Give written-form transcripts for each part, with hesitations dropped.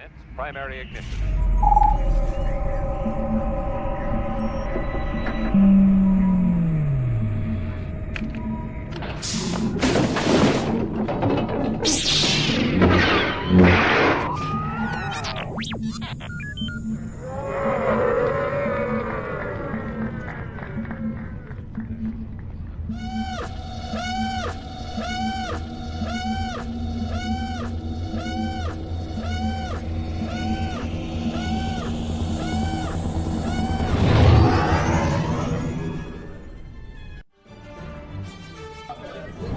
Commence primary ignition.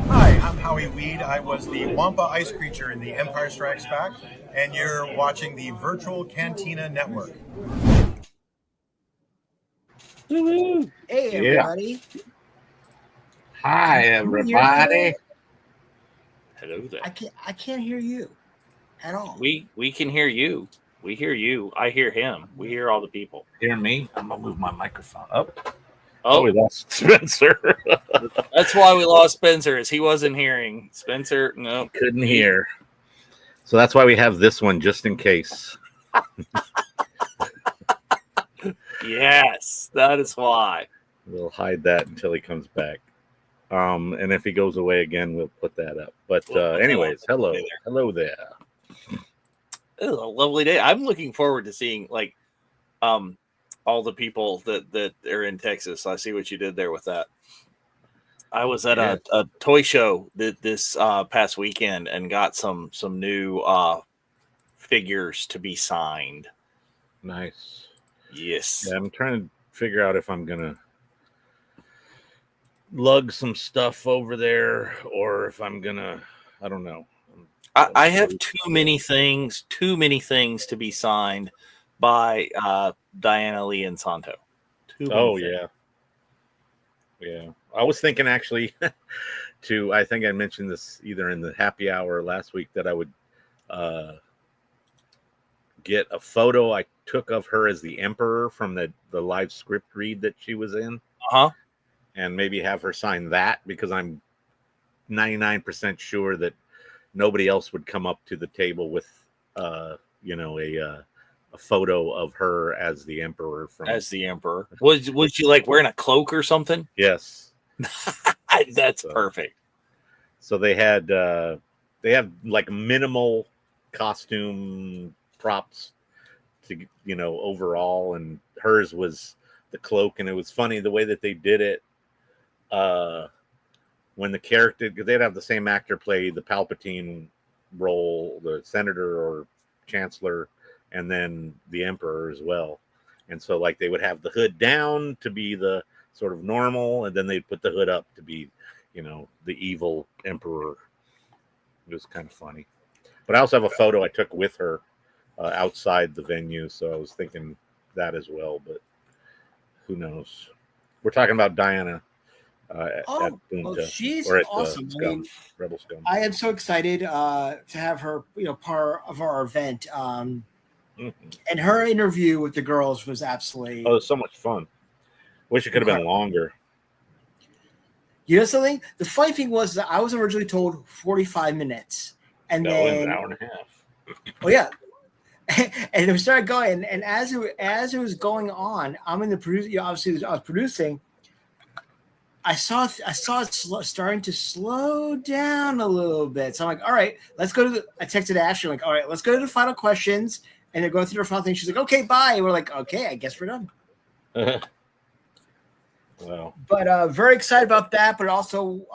Hi, I'm Howie Weed. I was the Wampa ice creature in The Empire Strikes Back, and you're watching the Virtual Cantina Network. Hey, everybody. Hi, everybody. Hello there. I can't hear you at all. We can hear you. We hear you. I hear him. We hear all the people. Hear me? I'm gonna move my microphone up. Oh, we lost Spencer. That's why we lost Spencer, is he wasn't hearing. Spencer, no, Couldn't hear. So that's why we have this one, just in case. Yes, that is why. We'll hide that until he comes back. And if he goes away again, we'll put that up. But anyways, hello there. It was a lovely day. I'm looking forward to seeing all the people that are in Texas. I see what you did there with that. I was at a toy show this past weekend and got some new figures to be signed. Nice. Yes. Yeah, I'm trying to figure out if I'm gonna lug some stuff over there or if I'm gonna, I don't know. I have too many things to be signed by Diana Lee and Santo. Yeah. I was thinking actually I think I mentioned this either in the happy hour last week that I would get a photo I took of her as the Emperor from the live script read that she was in. And maybe have her sign that, because I'm 99% sure that nobody else would come up to the table with a photo of her as the Emperor. Was she like wearing a cloak or something? Yes. That's perfect. So they have like minimal costume props to overall, and hers was the cloak. And it was funny the way that they did it. When the character, because they'd have the same actor play the Palpatine role, the senator or chancellor, and then the Emperor as well. And so like they would have the hood down to be the sort of normal, and then they'd put the hood up to be, the evil Emperor. It was kind of funny. But I also have a photo I took with her outside the venue, so I was thinking that as well, but who knows? We're talking about Diana. At Punta, she's or at awesome. Rebel Scum. I am so excited to have her, part of our event. And her interview with the girls was absolutely. Oh, it was so much fun. Wish it could have been longer. You know something? The funny thing was that I was originally told 45 minutes, and then an hour and a half. Oh yeah. And it started going, and as it was going on, I'm in the produce. Obviously, I was producing. I saw it starting to slow down a little bit. So I'm like, all right, let's go to I texted Ashley, like, all right, let's go to the final questions. And they're going through the final thing. She's like, okay, bye. And we're like, okay, I guess we're done. Wow. But very excited about that. But also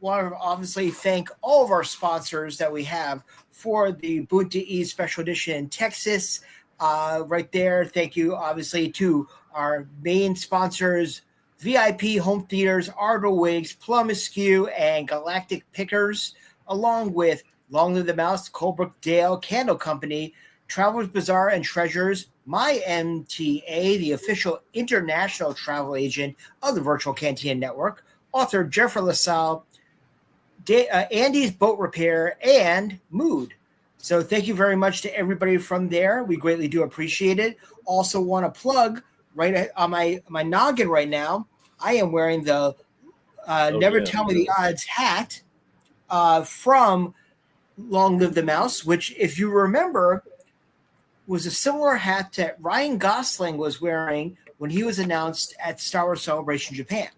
want to obviously thank all of our sponsors that we have for the Bunta E Special Edition in Texas. Right there. Thank you, obviously, to our main sponsors, VIP Home Theaters, Ardor Wigs, Plum Askew, and Galactic Pickers, along with Long Live the Mouse, Colebrook Dale Candle Company, Travelers Bazaar and Treasures, My MTA, the official international travel agent of the Virtual Cantina Network, author Jeffrey LaSalle, Andy's Boat Repair, and Mood. So thank you very much to everybody from there. We greatly do appreciate it. Also want to plug right on my noggin right now, I am wearing the Never Tell Me the Odds hat from Long Live the Mouse, which, if you remember, was a similar hat that Ryan Gosling was wearing when he was announced at Star Wars Celebration Japan.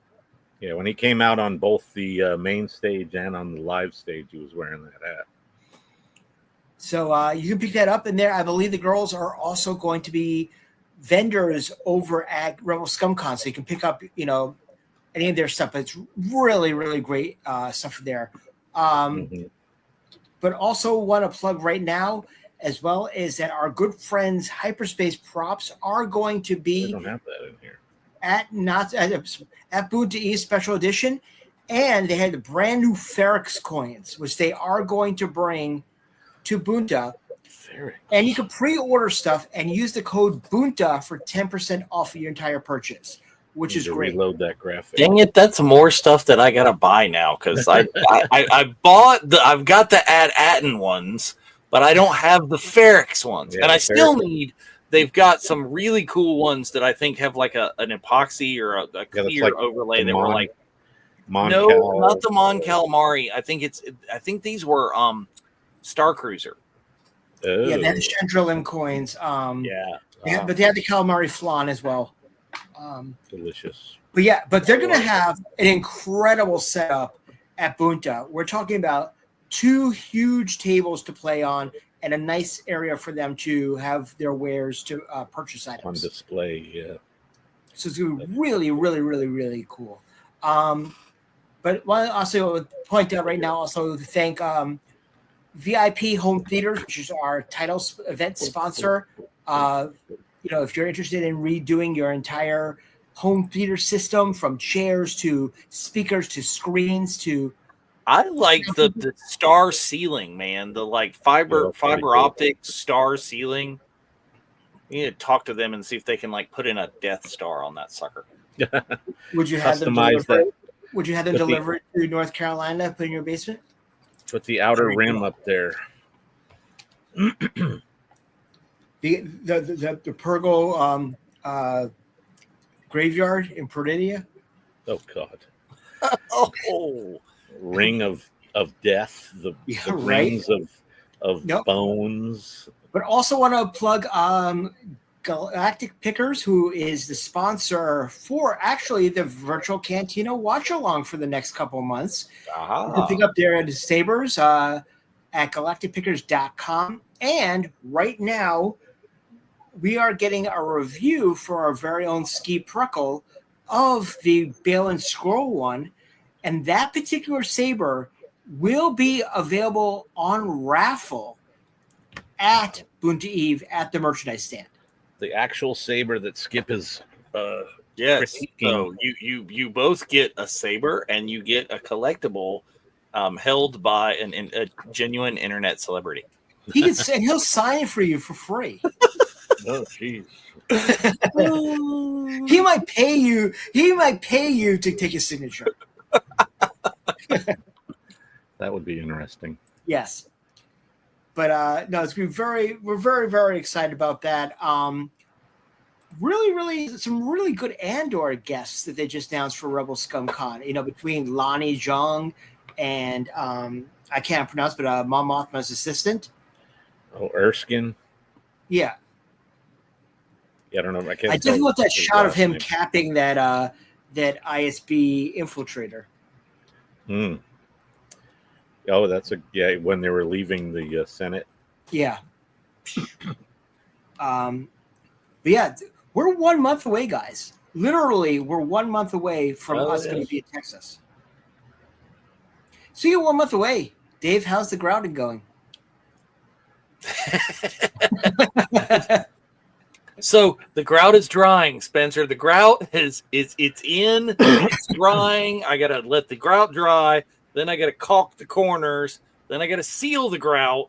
Yeah, when he came out on both the main stage and on the live stage, he was wearing that hat. So you can pick that up. And there, I believe the girls are also going to be vendors over at Rebel ScumCon. So you can pick up, any of their stuff. But it's really, really great stuff there. But also want to plug right now, as well, is that our good friends Hyperspace Props are going to be I don't have that in here. at Boot to East Special Edition, and they had the brand new Ferrex coins, which they are going to bring to Bunta. And you can pre-order stuff and use the code Bunta for 10% off of your entire purchase, which is great. Reload that graphic. Dang it, that's more stuff that I gotta buy now because I've got the Atten ones, but I don't have the Ferrex ones, and I still need. They've got some really cool ones that I think have like an epoxy or a clear overlay that were like no, not the Mon Calamari. I think these were Star Cruiser. Oh. Yeah, they had the Chandrillium coins. But they had the Calamari flan as well. Delicious. But they're gonna have an incredible setup at Bunta. We're talking about 2 huge tables to play on and a nice area for them to have their wares to purchase items on display. Yeah, so it's gonna be really, really, really, really cool. But want to also point out right now, also to thank VIP Home Theaters, which is our title event sponsor. If you're interested in redoing your entire home theater system, from chairs to speakers to screens to, I like the star ceiling, man. The like fiber optic star ceiling. You need to talk to them and see if they can like put in a Death Star on that sucker. Would you have them deliver it? Would you have them deliver it to North Carolina, put in your basement? Put the outer rim up there. the Purgle graveyard in Peridia. Oh God. Ring of death, the rings of bones. But also want to plug Galactic Pickers, who is the sponsor for actually the virtual Cantina watch along for the next couple of months. You can pick up there at Sabers at galacticpickers.com. And right now we are getting a review for our very own Ski Preckle of the Bale and Scroll one. And that particular saber will be available on raffle at Bunta Eve at the merchandise stand. The actual saber that Skip is yes. So you both get a saber and you get a collectible held by a genuine internet celebrity. He'll sign it for you for free. Oh jeez. He might pay you. He might pay you to take his signature. That would be interesting. Yes. But no, we're very, very excited about that. Really, some really good Andor guests that they just announced for Rebel ScumCon. Between Lonnie Zhang and I can't pronounce, but Mon Mothma's assistant. Oh, Erskine. Yeah. Yeah, I don't know. I just want that shot of him capping that ISB infiltrator. Oh, that's when they were leaving the Senate. Yeah. But yeah, we're 1 month away, guys. Literally, we're 1 month away from us going to be in Texas. So you're 1 month away. Dave, how's the grouting going? So the grout is drying, Spencer. The grout it's drying. I gotta let the grout dry. Then I gotta caulk the corners. Then I gotta seal the grout.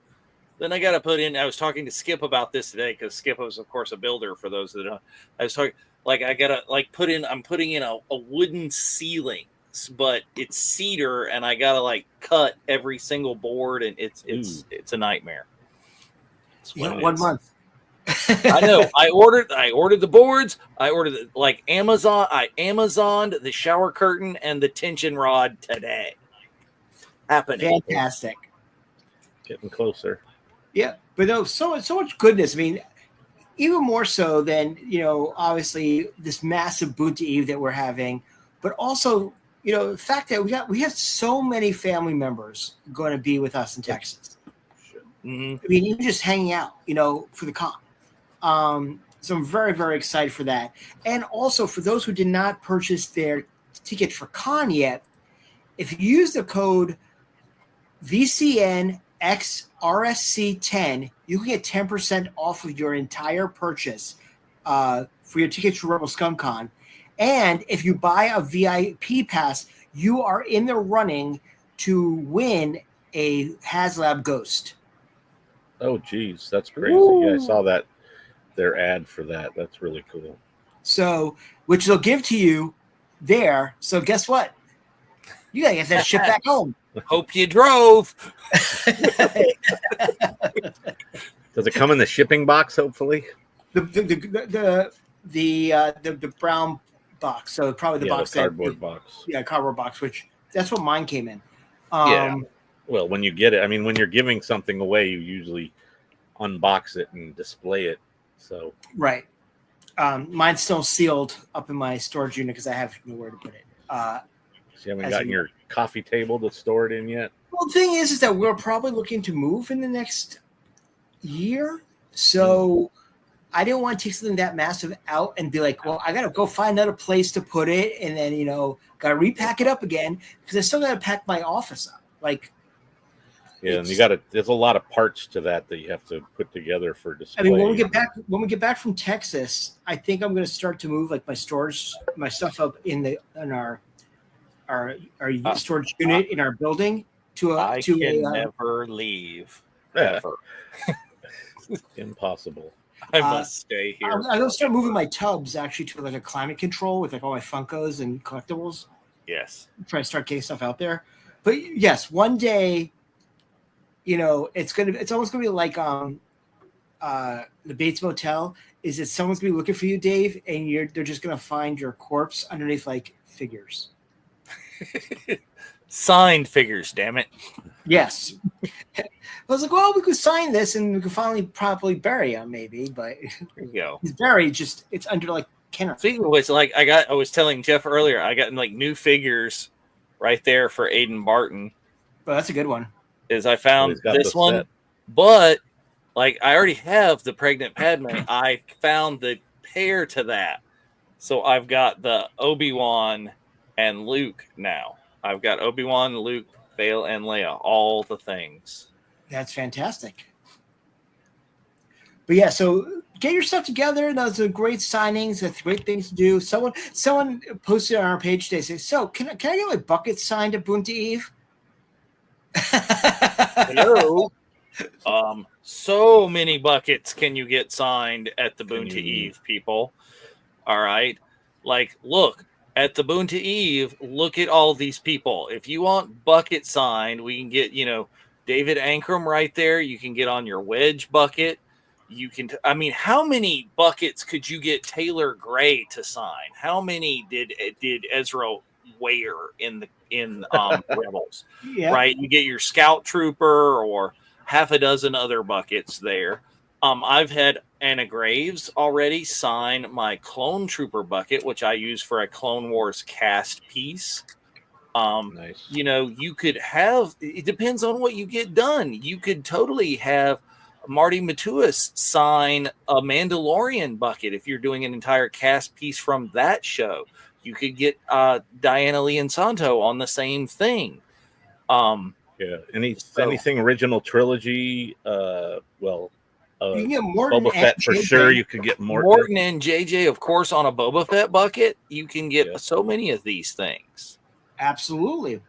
Then I gotta put in. I was talking to Skip about this today because Skip was, of course, a builder. For those that don't, I was talking I gotta put in. I'm putting in a wooden ceiling, but it's cedar, and I gotta cut every single board, and it's a nightmare. Yeah, 1 month. I know. I ordered the boards. I ordered Amazon. I Amazoned the shower curtain and the tension rod today. Happening. Fantastic. Getting closer. Yeah, but no, so much goodness. I mean, even more so than, obviously this massive Boonta Eve that we're having, but also, the fact that we have so many family members going to be with us in Texas. Mm-hmm. I mean, even just hanging out, for the con. So I'm very, very excited for that. And also for those who did not purchase their ticket for con yet, if you use the code VCNXRSC10, you can get 10% off of your entire purchase for your tickets for Rebel Scum Con. And if you buy a VIP pass, you are in the running to win a HasLab Ghost. Oh, geez, that's crazy. Woo. Yeah, I saw that, their ad for that. That's really cool. So, which they'll give to you there. So guess what? You got to get that shit back home. Hope you drove. Does it come in the shipping box, hopefully? The brown box. So probably the box the cardboard box. Yeah, cardboard box, which that's what mine came in. Yeah. Well, when you get it, I mean, when you're giving something away, you usually unbox it and display it. So right. Mine's still sealed up in my storage unit because I have nowhere to put it. So you haven't gotten your coffee table to store it in yet? Well, the thing is that we're probably looking to move in the next year. So I didn't want to take something that massive out and be like, well, I got to go find another place to put it. And then, got to repack it up again because I still got to pack my office up. Like, yeah, and there's a lot of parts to that you have to put together for display. I mean, when we get back from Texas, I think I'm going to start to move like my stuff up in our storage unit in our building I can never leave. Ever. Impossible. I must stay here. I'm going to start moving my tubs actually to like a climate control with like all my Funkos and collectibles. Yes. Try to start getting stuff out there. But yes, one day, it's almost gonna be like the Bates Motel. Is that someone's gonna be looking for you, Dave, and they're just gonna find your corpse underneath like figures. Signed figures, damn it. Yes. I was like, well, we could sign this and we could finally properly bury him, maybe, but There you go. he's buried, just it's under like Kenner. Speaking of which, like I was telling Jeff earlier, I got like new figures right there for Aiden Barton. Well, that's a good one. Is I found got this the one, set. but like I already have the pregnant Padme. I found the pair to that, so I've got the Obi-Wan and Luke now. I've got Obi-Wan, Luke, Bale, and Leia, all the things. That's fantastic. But yeah, so get your stuff together. Those are great signings. That's great things to do. Someone posted on our page today saying, so can I get my bucket signed at Boonta Eve? Hello. So many buckets can you get signed at the Boonta Eve, people. All right. Like, look at the Boonta Eve. Look at all these people. If you want bucket signed, we can get, David Ankrum right there. You can get on your wedge bucket. You can, how many buckets could you get Taylor Gray to sign? How many did Ezra wear in Rebels? Yeah. Right. You get your Scout Trooper or half a dozen other buckets there. I've had Anna Graves already sign my Clone Trooper bucket, which I use for a Clone Wars cast piece. Nice. You could have, it depends on what you get done. You could totally have Marty Matuis sign a Mandalorian bucket if you're doing an entire cast piece from that show. You could get Diana Liansanto on the same thing. Anything original trilogy. You can get Morton Boba Fett for JJ. sure. You could get Morton and JJ, of course, on a Boba Fett bucket. You can get so many of these things. Absolutely.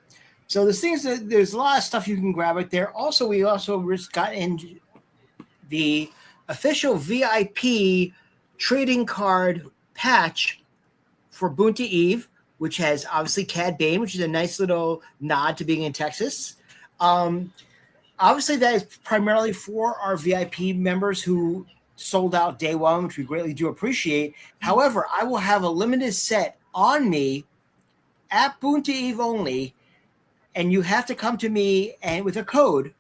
So there's a lot of stuff you can grab right there. Also, we just got in the official VIP trading card patch for Boonta Eve, which has obviously Cad Bane, which is a nice little nod to being in Texas. Obviously, that is primarily for our VIP members who sold out day one, which we greatly do appreciate. However, I will have a limited set on me at Boonta Eve only, and you have to come to me and with a code.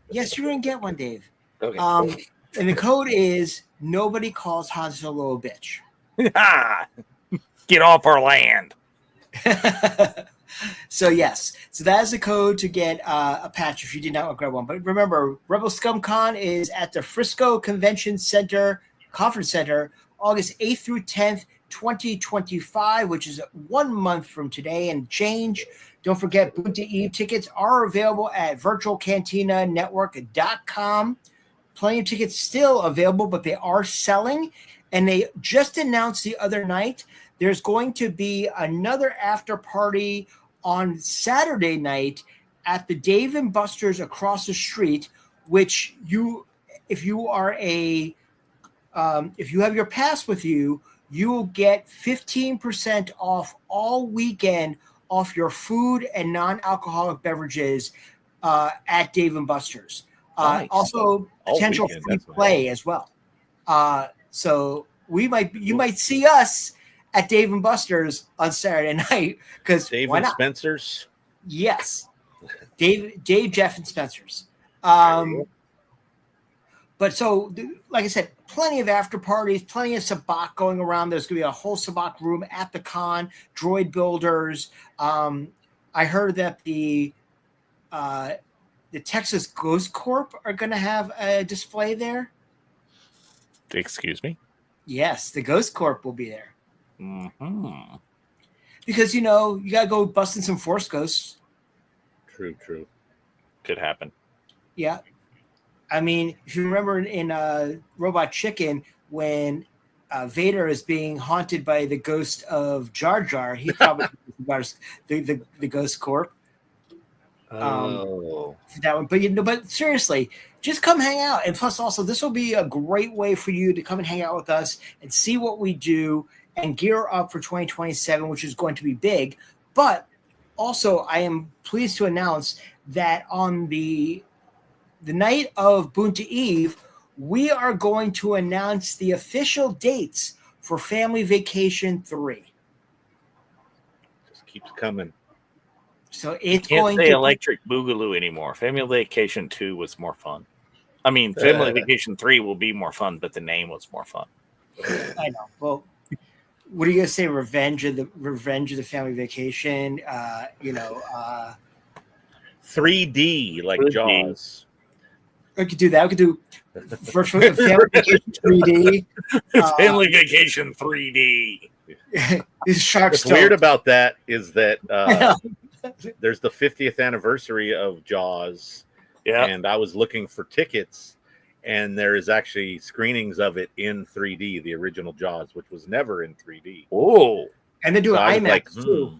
Yes, you're going to get one, Dave. Okay. And the code is nobody calls Han Solo a bitch. Get off our land. So yes, so that is the code to get a patch if you did not grab one. But remember, Rebel Scum Con is at the Frisco Convention Center, Conference Center, August 8th through 10th, 2025, which is 1 month from today and change. Don't forget, Boot to Eve tickets are available at virtualcantinanetwork.com. Plenty of tickets still available, but they are selling. And they just announced the other night there's going to be another after party on Saturday night at the Dave & Buster's across the street, which if you have your pass with you, you will get 15% off all weekend off your food and non-alcoholic beverages at Dave & Buster's. Nice. Also, potential free play as well. So you might see us at Dave & Buster's on Saturday night because Dave why and not? Spencer's. Yes, Dave, Jeff, and Spencer's. But so, like I said, plenty of after parties, plenty of sabacc going around. There's going to be a whole sabacc room at the con. Droid builders. I heard that the Texas Ghost Corp are going to have a display there. Excuse me? Yes, the Ghost Corp will be there. Mm-hmm. Because, you got to go busting some Force Ghosts. True. Could happen. Yeah. I mean, if you remember in Robot Chicken, when Vader is being haunted by the ghost of Jar Jar, he probably the Ghost Corp. Oh. That one. But seriously, just come hang out. And plus, also, this will be a great way for you to come and hang out with us and see what we do and gear up for 2027, which is going to be big. But also, I am pleased to announce that on the night of Bunta Eve, we are going to announce the official dates for Family Vacation 3. Just keeps coming. So it's Can't going say to Electric Boogaloo anymore. Family Vacation 2 was more fun. I mean, Family Vacation 3 will be more fun, but the name was more fun. I know. Well, what are you gonna say? Revenge of the Family Vacation. 3D like 3D. Jaws. We could do that. We could do virtual Family Vacation 3D. Family Vacation 3D. These sharks. What's weird about that is that there's the 50th anniversary of Jaws. Yeah. And I was looking for tickets, and there is actually screenings of it in 3D, the original Jaws, which was never in 3D. Oh. And they do I was IMAX too.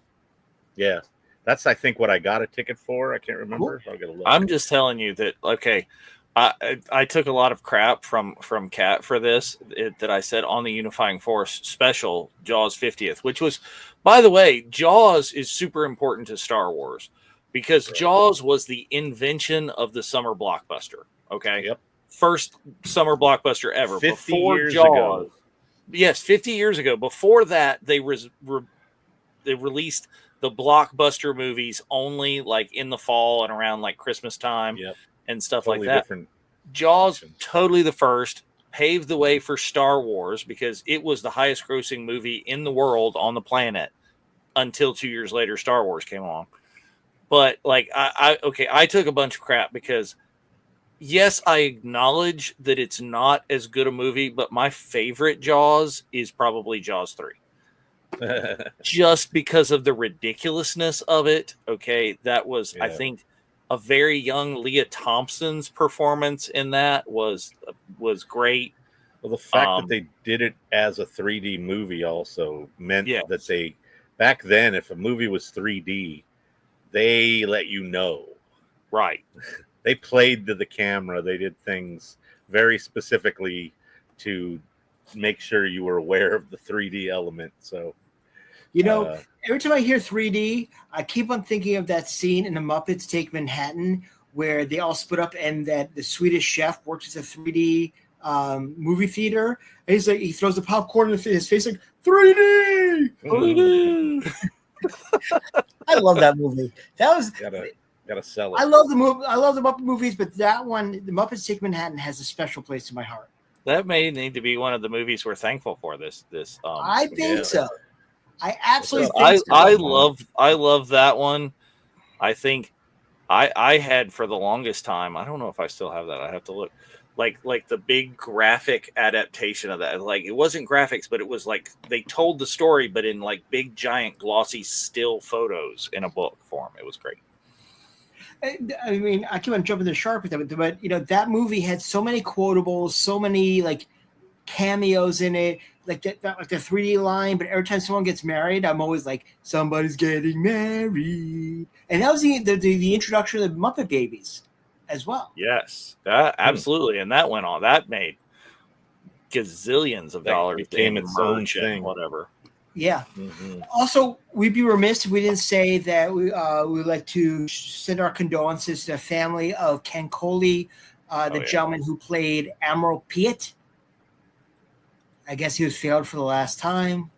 Yeah. That's, I think, what I got a ticket for. I can't remember. I'll get a look. I'm just telling you that, okay, I took a lot of crap from Kat for this, that I said on the Unifying Force special, Jaws 50th, which was, by the way, Jaws is super important to Star Wars because Jaws was the invention of the summer blockbuster. Okay. Yep. First summer blockbuster ever. 50 before years Jaws, ago. Yes, 50 years ago. Before that, they released the blockbuster movies only like in the fall and around like Christmas time and stuff Totally like that. different. Jaws, totally the first, paved the way for Star Wars because it was the highest grossing movie in the world on the planet until 2 years later Star Wars came along. But like I took a bunch of crap because yes, I acknowledge that it's not as good a movie, but my favorite Jaws is probably Jaws 3. Just because of the ridiculousness of it. Okay, that was I think a very young Leah Thompson's performance in that was great. Well, the fact that they did it as a 3D movie also meant that they back then, if a movie was 3D, they let you know. Right. They played to the camera. They did things very specifically to make sure you were aware of the 3D element. So, every time I hear 3D, I keep on thinking of that scene in The Muppets Take Manhattan where they all split up and that the Swedish chef works at a 3D movie theater. And he's like, he throws the popcorn in his face like 3D. 3D. I love that movie. That was Gotta sell I it. love the movie. I love the Muppet movies, but that one, The Muppets Take Manhattan, has a special place in my heart. That may need to be one of the movies we're thankful for. This I think Yeah. so. I absolutely I think so. I love that one. I think I had for the longest time. I don't know if I still have that. I have to look. Like the big graphic adaptation of that. Like it wasn't graphics, but it was like they told the story, but in like big giant glossy still photos in a book form. It was great. I mean, I keep on jumping the shark with that, but you know, that movie had so many quotables, so many like cameos in it, like that like the 3D line. But every time someone gets married, I'm always like, somebody's getting married, and that was the introduction of the Muppet Babies as well. Yes, absolutely. And that went on. That made gazillions of That dollars became in its own merch thing. and whatever. Yeah. Mm-hmm. Also, we'd be remiss if we didn't say that we would like to send our condolences to the family of Ken Coley, gentleman who played Admiral Piet. I guess he was failed for the last time.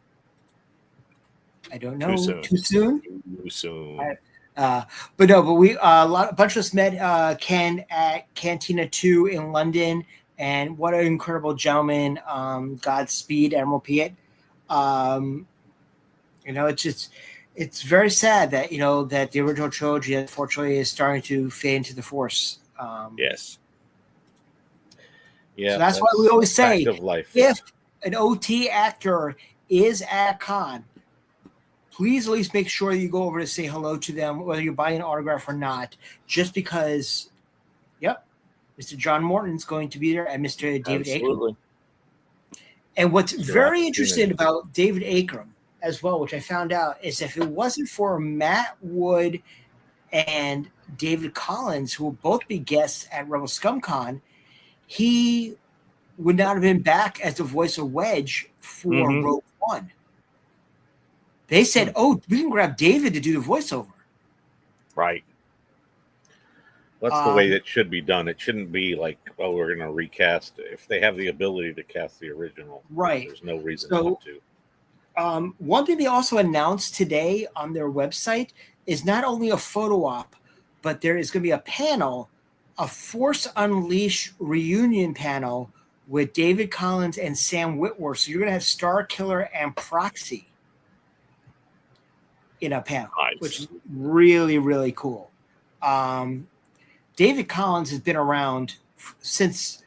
I don't know. Too soon? Too soon. But we a bunch of us met Ken at Cantina 2 in London, and what an incredible gentleman. Godspeed, Admiral Piet. You know, it's very sad that that the original trilogy unfortunately is starting to fade into the force. Yes. Yeah, so that's why we always say, fact of life. if an OT actor is at a con, please at least make sure you go over to say hello to them, whether you're buying an autograph or not, just because, yep, Mr. John Morton's going to be there and Mr. David Akram. And what's very interesting about David Akram as well, which I found out, is if it wasn't for Matt Wood and David Collins, who will both be guests at Rebel ScumCon, he would not have been back as the voice of Wedge for Rogue One. They said, "Oh, we can grab David to do the voiceover." Right. That's the way it should be done. It shouldn't be like, "Oh, we're going to recast." If they have the ability to cast the original, right? There's no reason not to. One thing they also announced today on their website is not only a photo op, but there is going to be a panel, a Force Unleashed reunion panel with David Collins and Sam Witwer. So you're going to have Star Killer and Proxy in a panel, which is really, really cool. David Collins has been around since,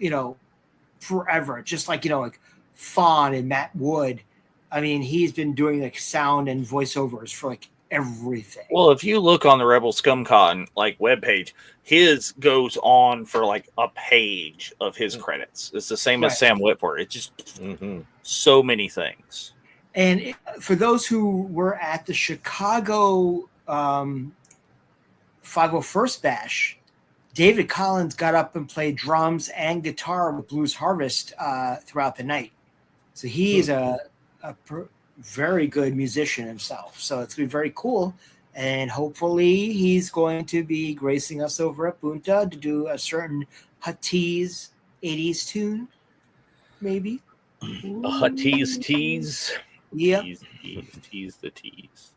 forever, just like, like Fawn and Matt Wood. I mean, he's been doing like sound and voiceovers for like everything. Well, if you look on the Rebel ScumCon webpage, his goes on for like a page of his credits. It's the same as Sam Witwer. It's just so many things. And for those who were at the Chicago 501st Bash, David Collins got up and played drums and guitar with Blues Harvest throughout the night. So he's a very good musician himself. So it's going to be very cool. And hopefully he's going to be gracing us over at Bunta to do a certain Huttese 80s tune, maybe. A Huttese tease. Yep. Tease the tease.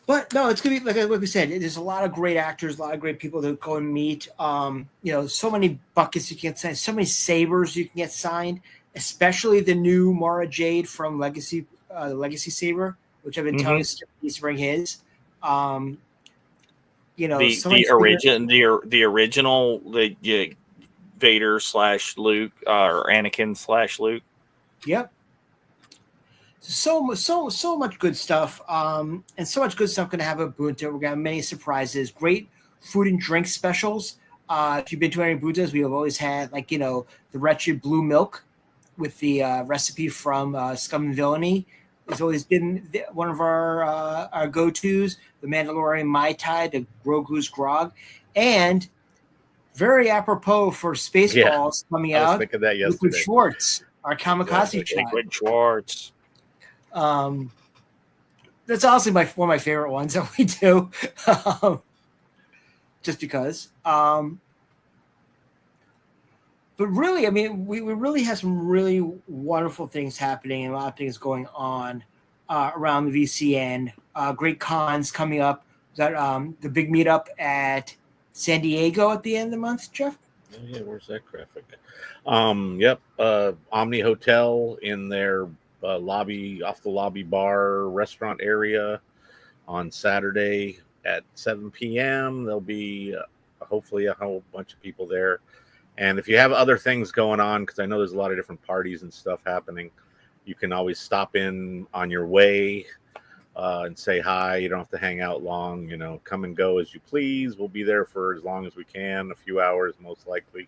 But no, it's gonna be like we said. There's a lot of great actors, a lot of great people to go and meet. So many buckets you can get signed, so many sabers you can get signed, especially the new Mara Jade from Legacy Saber, which I've been telling Steve to bring his. The original Vader / Luke or Anakin / Luke. Yep. So much good stuff, and so much good stuff going to have at Bunta. We're going to have many surprises, great food and drink specials. If you've been to any Buntas, we have always had the wretched blue milk with the recipe from Scum and Villainy. It's always been one of our go-tos. The Mandalorian Mai Tai, the Grogu's Grog, and very apropos for Spaceballs coming out. I was thinking that yesterday. Liquid Schwartz, our kamikaze child. Liquid Schwartz. That's honestly one of my favorite ones that we do, just because. But really, I mean, we really have some really wonderful things happening and a lot of things going on around the VCN great cons coming up. That the big meetup at San Diego at the end of the month, Jeff. Oh, yeah, where's that graphic? Yep. Omni Hotel in their lobby, off the lobby bar restaurant area on Saturday at 7 p.m. There'll be hopefully a whole bunch of people there. And if you have other things going on, because I know there's a lot of different parties and stuff happening, you can always stop in on your way and say hi. You don't have to hang out long. Come and go as you please. We'll be there for as long as we can, a few hours most likely.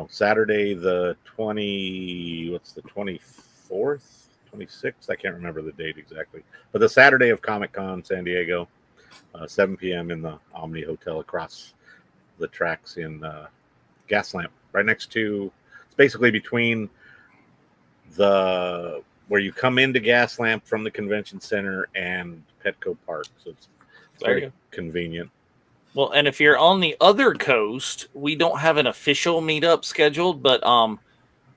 Saturday the 24th, 26th. I can't remember the date exactly, but the Saturday of Comic-Con San Diego, 7 p.m. in the Omni Hotel across the tracks in Gaslamp, right next to. It's basically between where you come into Gaslamp from the convention center and Petco Park, so it's very convenient. Well, and if you're on the other coast, we don't have an official meetup scheduled, but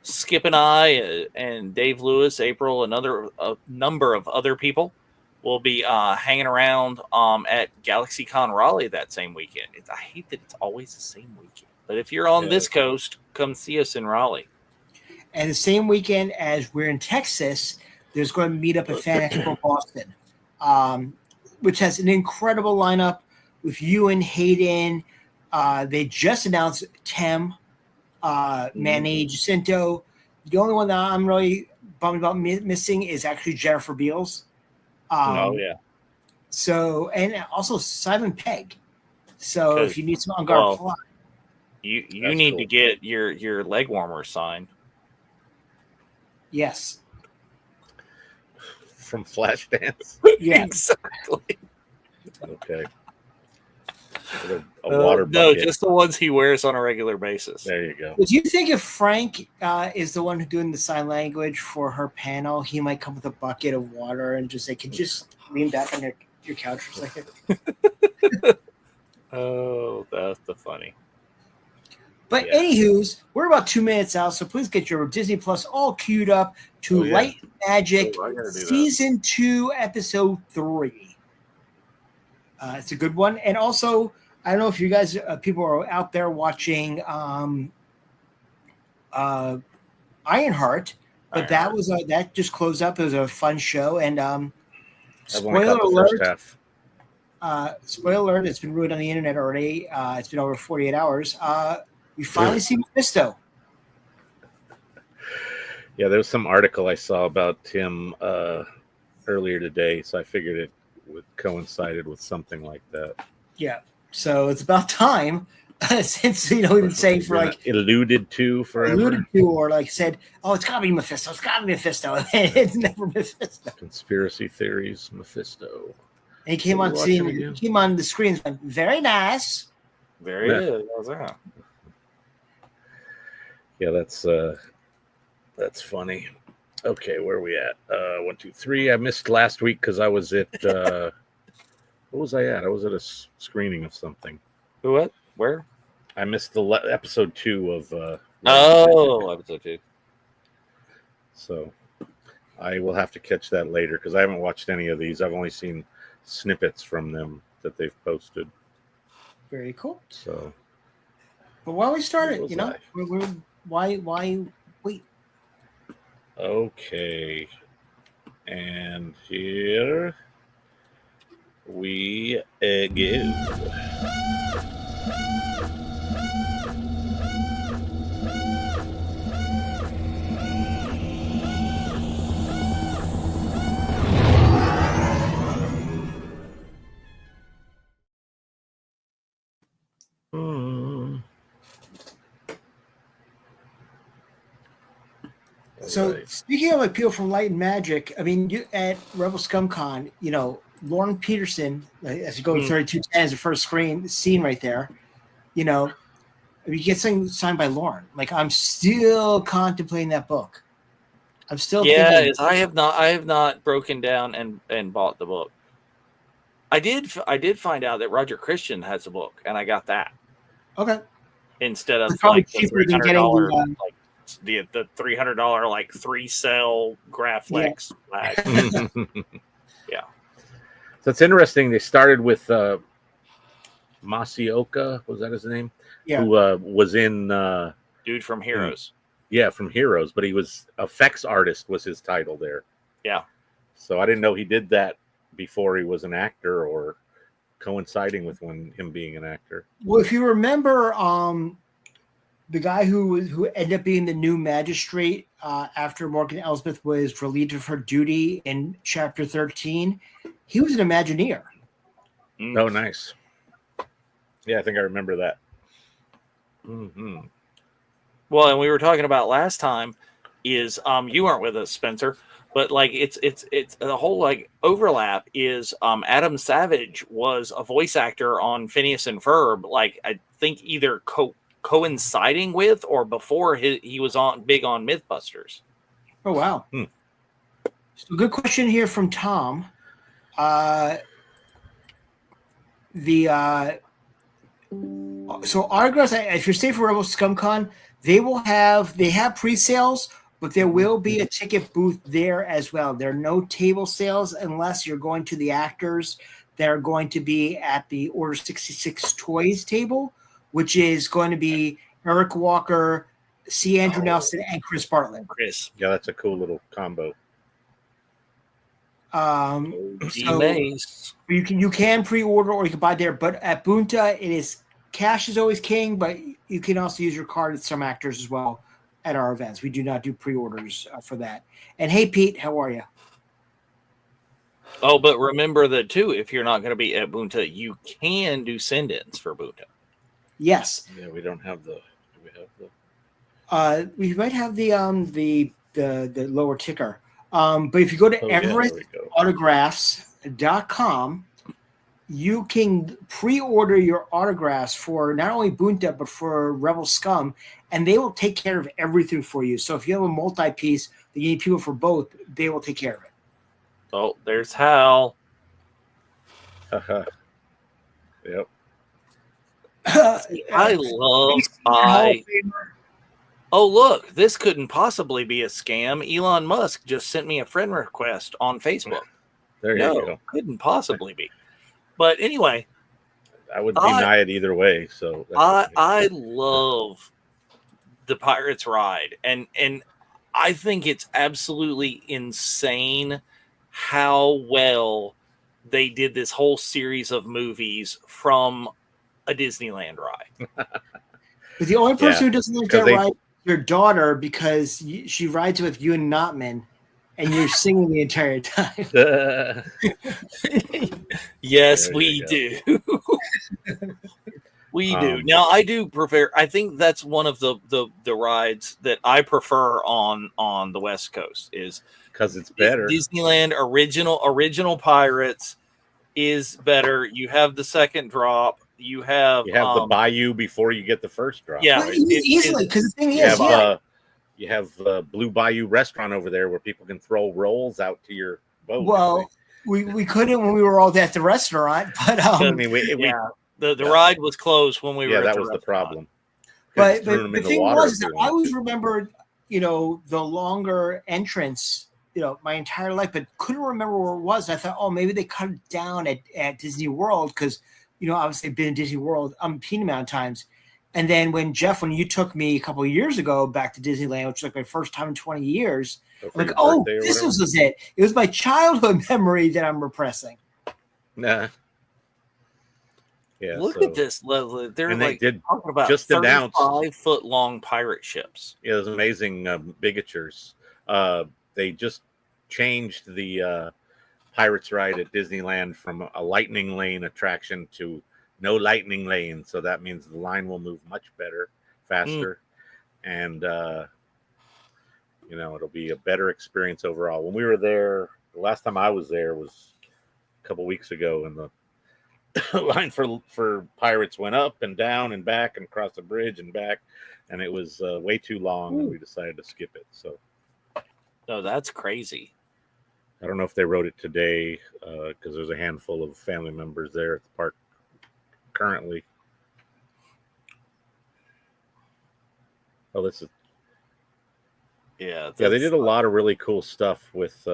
Skip and I and Dave Lewis, April, a number of other people will be hanging around at GalaxyCon Raleigh that same weekend. I hate that it's always the same weekend, but if you're on this coast, come see us in Raleigh. And the same weekend as we're in Texas, there's going to meet up at Fan Expo Boston, which has an incredible lineup with you and Hayden. They just announced Tem, Manny Jacinto. The only one that I'm really bummed about missing is actually Jennifer Beals. So, and also Simon Pegg. So if you need some on-guard plot. You need to get your leg warmer signed. Yes. From Flashdance? Yeah. Exactly. Okay. A water bucket. No, just the ones he wears on a regular basis. There you go. Do you think if Frank is the one who's doing the sign language for her panel, he might come with a bucket of water and just say, could you just lean back on your couch for a second? Oh, that's the funny. But anywho's, we're about 2 minutes out, so please get your Disney Plus all queued up to Light Magic Season 2, Episode 3. It's a good one. And also, I don't know if you guys, people are out there watching Ironheart, but that just closed up. It was a fun show. And spoiler alert, it's been ruined on the internet already. It's been over 48 hours. We finally see Mephisto. Yeah, there was some article I saw about Tim earlier today, so I figured it would coincided with something like that. Yeah, so it's about time since we've been saying for like alluded to forever, or like said, oh, it's gotta be Mephisto. It's gotta be Mephisto. It's never Mephisto. Conspiracy theories, Mephisto. And he came on scene. He came on the screen. Went, very nice. Very good. Yeah, that's funny. Okay, where are we at? 1, 2, 3. I missed last week because I was at what was I at? I was at a screening of something. What? Where? I missed the episode 2 of episode 2. So I will have to catch that later because I haven't watched any of these. I've only seen snippets from them that they've posted. Very cool. So, but why don't we start it? Why wait? Okay, and here we go. So speaking of like people from Light and Magic, I mean, you at Rebel Scum Con, Lauren Peterson, as you go to 3210 is the first scene right there. If you get something signed by Lauren, like I'm still contemplating that book. I'm still thinking, I have not broken down and bought the book. I did find out that Roger Christian has a book, and I got that. Okay. Instead of it's probably like cheaper than getting the $300 like 3-cell Graflex flag. Yeah. So it's interesting. They started with Masioka, was that his name? Yeah. Who was in Dude from Heroes. from Heroes, but he was effects artist was his title there. Yeah. So I didn't know he did that before he was an actor or coinciding with him being an actor. Well, if you remember, the guy who ended up being the new magistrate after Morgan Elsbeth was relieved of her duty in Chapter 13, he was an Imagineer. Oh, nice. Yeah, I think I remember that. Mm-hmm. Well, and we were talking about last time is you weren't with us, Spencer, but like it's the whole like overlap is Adam Savage was a voice actor on Phineas and Ferb, like I think either coinciding with or before he was big on Mythbusters. Oh wow. So good question here from Tom. So autographs, if you're staying for Rebel ScumCon, they have pre-sales, but there will be a ticket booth there as well. There are no table sales unless you're going to the actors that are going to be at the Order 66 Toys table, which is going to be Eric Walker, C. Andrew Nelson, and Chris Bartlett. Yeah, that's a cool little combo. So you can pre-order or you can buy there, but at Bunta it is cash is always king, but you can also use your card at some actors as well at our events. We do not do pre-orders for that. And hey, Pete, how are you? Oh, but remember that too. If you're not going to be at Bunta, you can do send-ins for Bunta. Yes. Yeah, we don't have the. We might have the lower ticker. But if you go to everettautograph.com, you can pre-order your autographs for not only Bunta, but for Rebel Scum, and they will take care of everything for you. So if you have a multi-piece that you need people for both, they will take care of it. Oh, there's Hal. Yep. Oh, look, this couldn't possibly be a scam. Elon Musk just sent me a friend request on Facebook. There you go. Couldn't possibly be. But anyway, I would deny it either way. So I love the Pirates ride, and I think it's absolutely insane how well they did this whole series of movies from a Disneyland ride. But the only person who doesn't like that ride is your daughter, because she rides with you and Notman, and you're singing the entire time. Yes, we do. We do. Now, I do prefer. I think that's one of the rides that I prefer on the West Coast is because it's better. Disneyland original Pirates is better. You have the second drop. You have the bayou before you get the first drop. Yeah, right? Easily, because the thing is, you have Blue Bayou restaurant over there where people can throw rolls out to your boat. Well, we couldn't when we were all at the restaurant, but I mean, the ride was closed when we were. That was the problem. But the thing was, that I always remembered, the longer entrance, my entire life, but couldn't remember where it was. I thought, maybe they cut it down at Disney World because, obviously I've been in Disney World a amount of times. And then when you took me a couple of years ago back to Disneyland, which was like my first time in 20 years, I'm like, this was it. It was my childhood memory that I'm repressing. Nah. Yeah, Look at this, Leslie. They're talking about just 35-foot long pirate ships. Yeah, those amazing bigatures. They just changed the Pirates ride at Disneyland from a lightning lane attraction to no lightning lane. So that means the line will move much better, faster, and it'll be a better experience overall. When we were there, the last time I was there was a couple weeks ago, and the line for Pirates went up and down and back and across the bridge and back, and it was way too long, and we decided to skip it. So, that's crazy. I don't know if they wrote it today because there's a handful of family members there at the park currently. Oh, this is Yeah, they that's- did a lot of really cool stuff with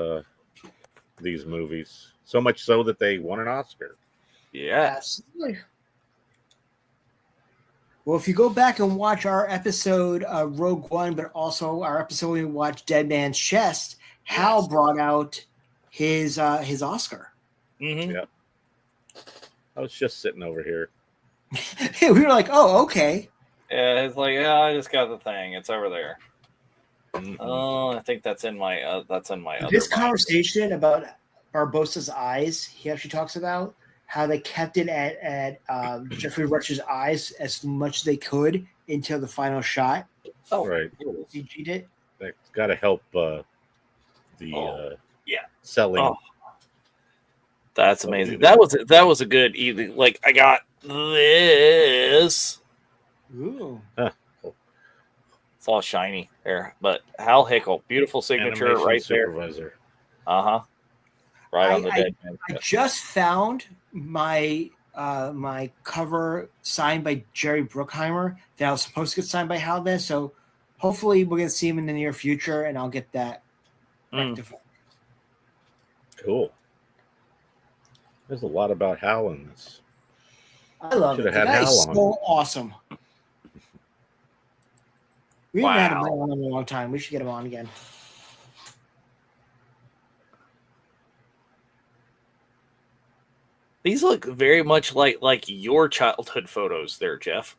these movies. So much so that they won an Oscar. yeah. Absolutely. Well, if you go back and watch our episode Rogue One, but also our episode we watched Dead Man's Chest, Hal brought out his Oscar. Mm-hmm. Yeah. I was just sitting over here. We were like, "Oh, okay." Yeah, it's like, yeah, I just got the thing. It's over there. Mhm. Oh, I think that's in my other This binder. conversation about Barbossa's eyes, he actually talks about how they kept it at Jeffrey Rush's eyes as much as they could until the final shot. Oh, Right. He cheated it. That's got to help yeah. selling. Oh, that's What amazing. we do. That was a good evening. Like I got this. Ooh. It's all shiny there, but Hal Hickel, beautiful signature Animation right there. supervisor. Right on the dead man. I just found my my cover signed by Jerry Bruckheimer that was supposed to get signed by Hal then. So hopefully we're gonna see him in the near future, and I'll get that rectified. Cool. There's a lot about Hal in this. I love Should it. have The had guy is Hal on. so awesome. We haven't had him Wow. on in a long time. We should get him on again. These look very much like your childhood photos there, Jeff.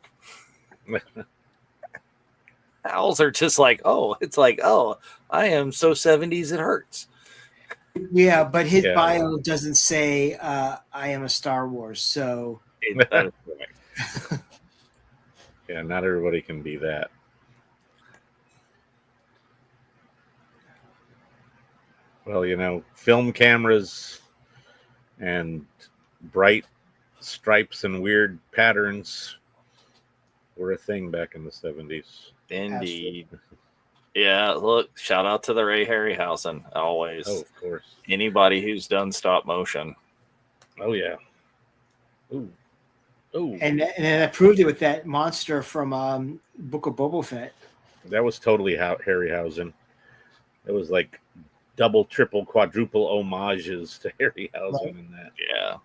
Owls are just like, it's like, I am so 70s it hurts. Yeah, but his Yeah. bio doesn't say I am a Star Wars, so That is correct. Yeah, not everybody can be that. Well, film cameras and bright stripes and weird patterns were a thing back in the 70s. Indeed. Yeah, look, shout out to the Ray Harryhausen, always. Oh, of course. Anybody who's done stop motion. Oh, yeah. Ooh. Ooh. and I proved it with that monster from Book of Boba Fett. That was totally Harryhausen. It was like double, triple, quadruple homages to Harryhausen in that. Yeah.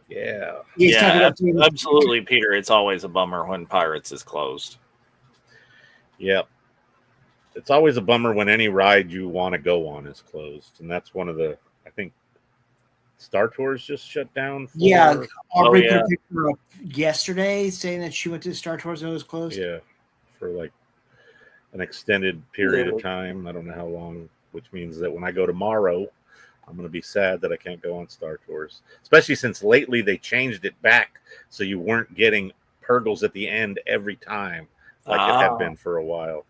Yeah. He's talking Yeah, about doing- absolutely, Peter. It's always a bummer when Pirates is closed. Yep. It's always a bummer when any ride you want to go on is closed. And that's one of the, I think, Star Tours just shut down. Yeah, Aubrey yeah. put a picture up yesterday saying that she went to Star Tours and it was closed. Yeah. For like an extended period of time. I don't know how long, which means that when I go tomorrow, I'm going to be sad that I can't go on Star Tours, especially since lately they changed it back so you weren't getting Purgles at the end every time like it had been for a while.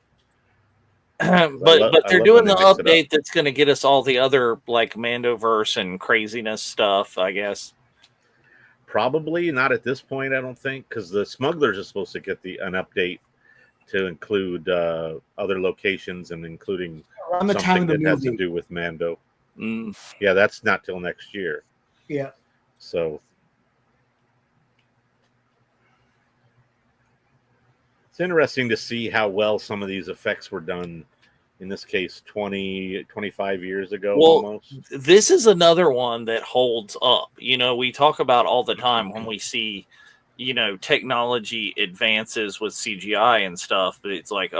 but they're love doing when the they mix it up. update that's going to get us all the other like Mandoverse and craziness stuff, I guess. Probably not at this point, I don't think, because the Smugglers are supposed to get an update to include other locations and including Around the time something of the that has to movie. do with Mando. Mm. Yeah, that's not till next year. Yeah. So it's interesting to see how well some of these effects were done. In this case, 20, 25 years ago, Well, almost. This is another one that holds up. We talk about all the time when we see, technology advances with CGI and stuff, but it's like,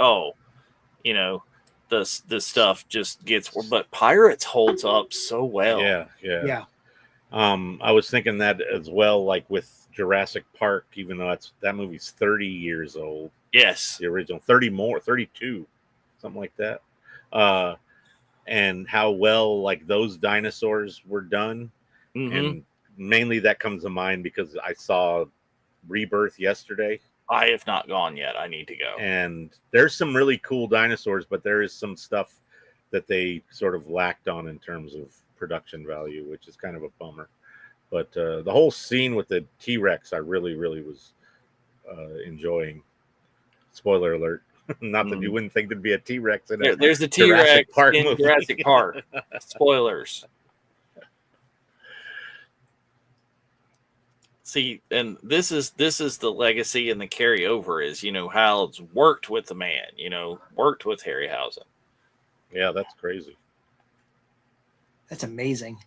this stuff just gets, but Pirates holds up so well. Yeah. I was thinking that as well, like with Jurassic Park, even though that movie's 30 years old. Yes. The original, 32, something like that. And how well like those dinosaurs were done. Mhm. And mainly that comes to mind because I saw Rebirth yesterday. I have not gone yet. I need to go. And there's some really cool dinosaurs, but there is some stuff that they sort of lacked on in terms of production value, which is kind of a bummer. But the whole scene with the T-Rex, I really, really was enjoying. Spoiler alert. Not that you wouldn't think there'd be a T-Rex in it. There's the T-Rex in movie. Jurassic Park. Spoilers. See, and this is the legacy and the carryover is, Hal's worked with the man, worked with Harryhausen. Yeah, that's crazy. That's amazing.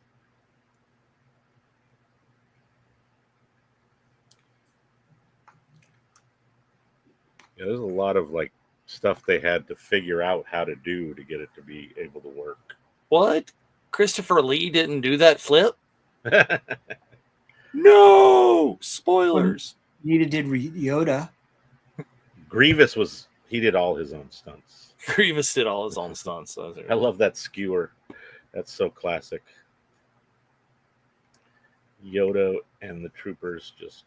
Yeah, there's a lot of like stuff they had to figure out how to do to get it to be able to work. What? Christopher Lee didn't do that flip? No! Spoilers. Neither did Yoda. Grievous he did all his own stunts. Grievous did all his own stunts. I love that skewer. That's so classic. Yoda and the troopers just.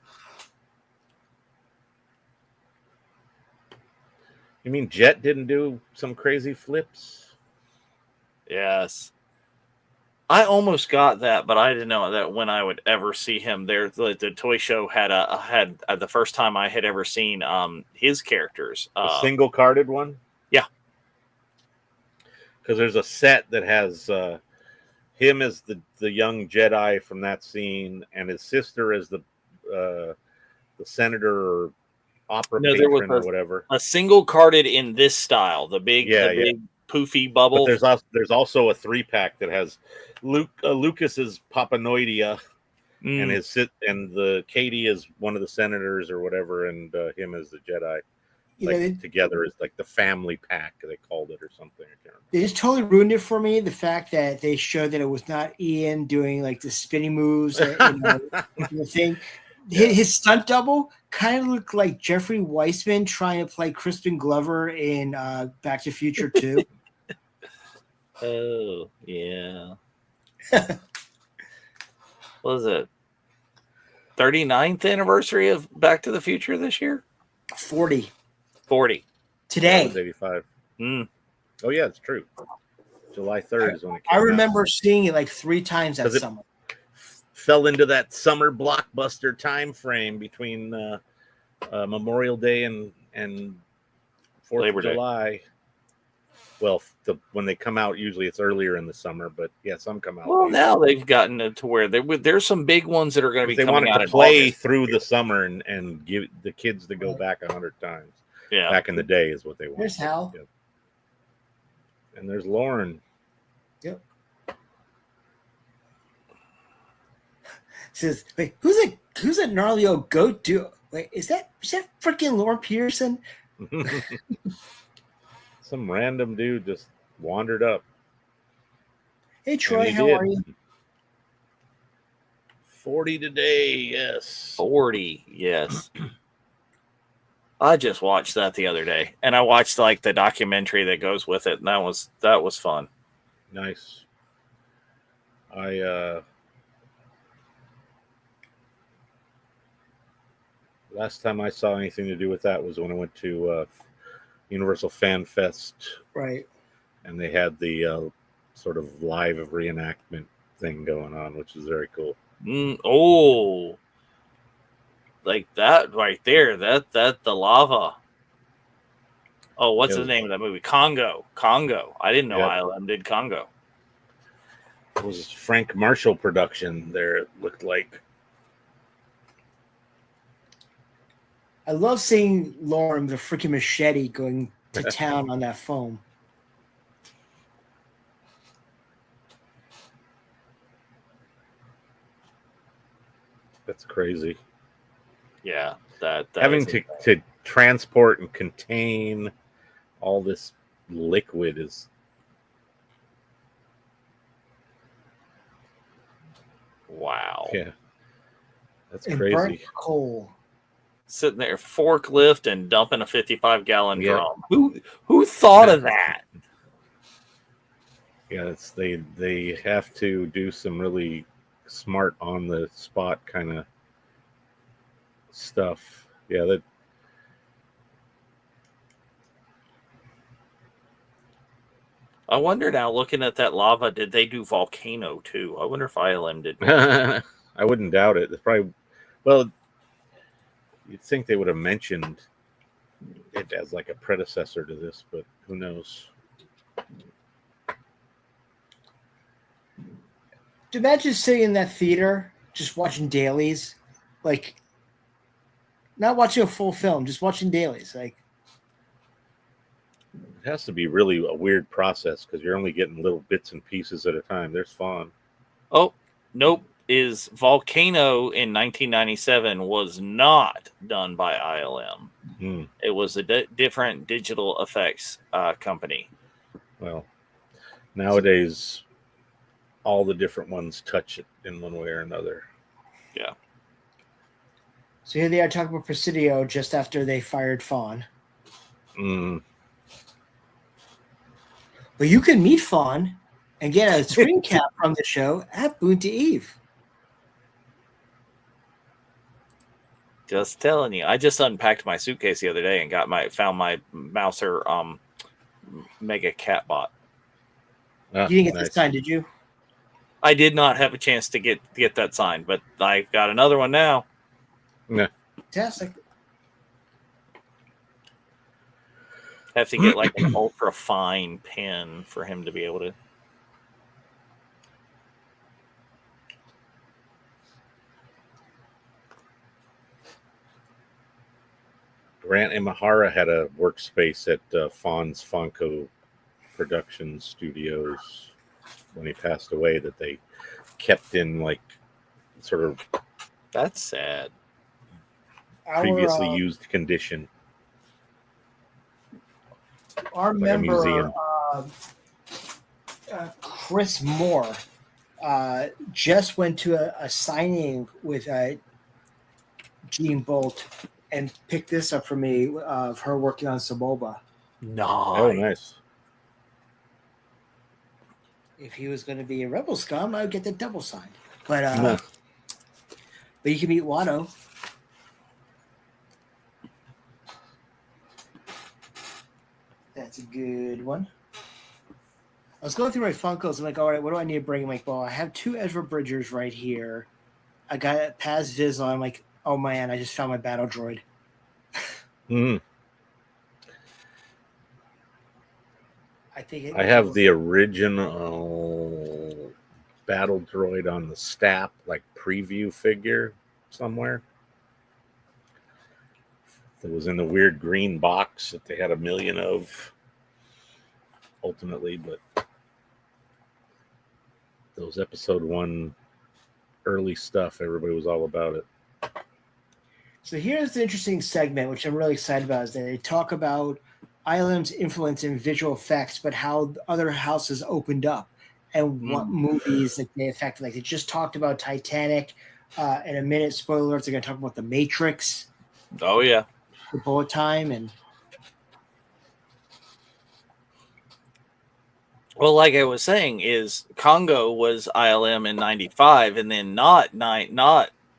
You mean Jet didn't do some crazy flips? Yes. I almost got that, but I didn't know that when I would ever see him there. The toy show had the first time I had ever seen his characters. A single carded one? Yeah. Because there's a set that has him as the young Jedi from that scene, and his sister as the senator or opera patron or whatever. A single carded in this style, the big poofy bubble. But there's also a 3-pack that has Lucas's Papanoidea, and the Katie is one of the senators or whatever, and him as the Jedi. Together is like the family pack, they called it or something. I can't remember. They just totally ruined it for me. The fact that they showed that it was not Ian doing like the spinning moves, the thing. Yeah. His stunt double kind of looked like Jeffrey Weissman trying to play Crispin Glover in Back to the Future 2. Oh, yeah. What was it? 39th anniversary of Back to the Future this year? 40. Today. That was 85. Oh, yeah, it's true. July 3rd is when it came I remember seeing it like 3 times that summer. Fell into that summer blockbuster time frame between Memorial Day and 4th of July. Well, when they come out, usually it's earlier in the summer, but yeah, some come out. Well, now they've gotten it to where there's some big ones that are going to be coming out. They wanted to play through the summer and give the kids to go back 100 times. Yeah, back in the day is what they wanted. There's Hal. Yep. And there's Lauren. Yep. Says, wait, who's that gnarly old goat dude? Wait, is that freaking Lauren Pearson? Some random dude just wandered up. Hey Troy, how are you? 40 today, yes. 40, yes. I just watched that the other day, and I watched like the documentary that goes with it, and that was fun. Nice. Last time I saw anything to do with that was when I went to Universal Fan Fest. Right. And they had the sort of live reenactment thing going on, which is very cool. Oh, like that right there. That the lava. Oh, what's the name of that movie? Congo. I didn't know ILM did Congo. It was Frank Marshall production there, it looked like. I love seeing Lauren with a freaking machete going to town on that foam. That's crazy. Yeah, that having to transport and contain all this liquid is wow. Yeah, that's and crazy. Burnt coal. Sitting there, forklift and dumping a 55-gallon drum. Who thought of that? Yeah, they have to do some really smart on the spot kind of stuff. Yeah, that. I wonder now, looking at that lava, did they do Volcano too? I wonder if ILM did. I wouldn't doubt it. It's probably, well, you'd think they would have mentioned it as like a predecessor to this, but who knows? Imagine sitting in that theater, just watching dailies, Like, not watching a full film, just watching dailies. Like, It has to be really a weird process because you're only getting little bits and pieces at a time. There's Fawn. Oh, nope. Is Volcano in 1997 was not done by ILM. Hmm. It was a different digital effects company. Well, nowadays, all the different ones touch it in one way or another. Yeah. so here they are talking about Presidio just after they fired Fawn. Mm. But you can meet Fawn and get a screen cap from the show at Boonty Eve. Just telling you. I just unpacked my suitcase the other day and found my Mouser Mega Catbot. Ah, You didn't get nice. this signed, did you? I did not have a chance to get that signed, but I've got another one now. Yeah. Fantastic. Have to get like an ultra fine pen for him to be able to. Grant Imahara had a workspace at Fawn's Fonco Production Studios when he passed away that they kept in like sort of That's sad. previously used condition. Our Like a member, museum. Chris Moore, just went to a signing with Gene Bolt and picked this up for me of her working on Saboba. Oh, nice. If he was going to be a Rebel Scum, I would get the double signed. But No. but you can meet Watto. That's a good one. I was going through my Funkos. I'm like, all right, what do I need to bring? I'm like, well, I have 2 Ezra Bridgers right here. I got Paz Vizsla. I'm like, oh man, I just found my battle droid. Mm. I have the original battle droid on the Stap, like preview figure somewhere. It was in the weird green box that they had a million of ultimately, but those episode 1 early stuff, everybody was all about it. So here's the interesting segment, which I'm really excited about, is that they talk about ILM's influence in visual effects, but how other houses opened up and what movies that they affected. Like they just talked about Titanic. In a minute, spoiler alerts, they're going to talk about The Matrix. Oh, yeah. The Bullet Time. And well, like I was saying, is Congo was ILM in 95 and then not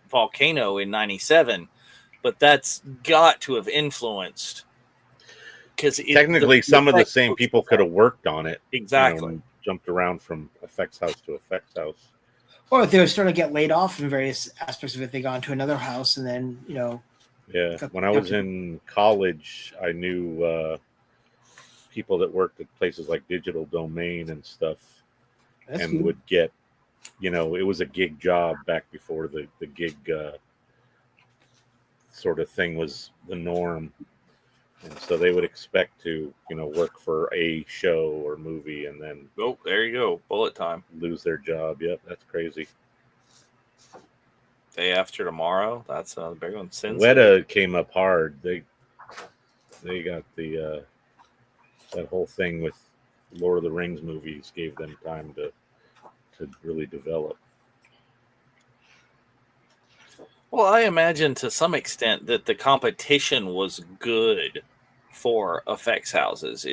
Volcano in 97. But that's got to have influenced. Because technically, some of the same people could have worked on it. Exactly. And jumped around from effects house to effects house. Or if they were starting to get laid off in various aspects of it, they got into another house and then, Yeah. When I was in college, I knew people that worked at places like Digital Domain and stuff. That's and cool. would get, it was a gig job back before the gig sort of thing was the norm. And so they would expect to, work for a show or movie and then there you go. Bullet Time. Lose their job. Yep, that's crazy. Day After Tomorrow. That's a big one. Weta came up hard. They got the that whole thing with Lord of the Rings movies gave them time to really develop. Well, I imagine to some extent that the competition was good for effects houses.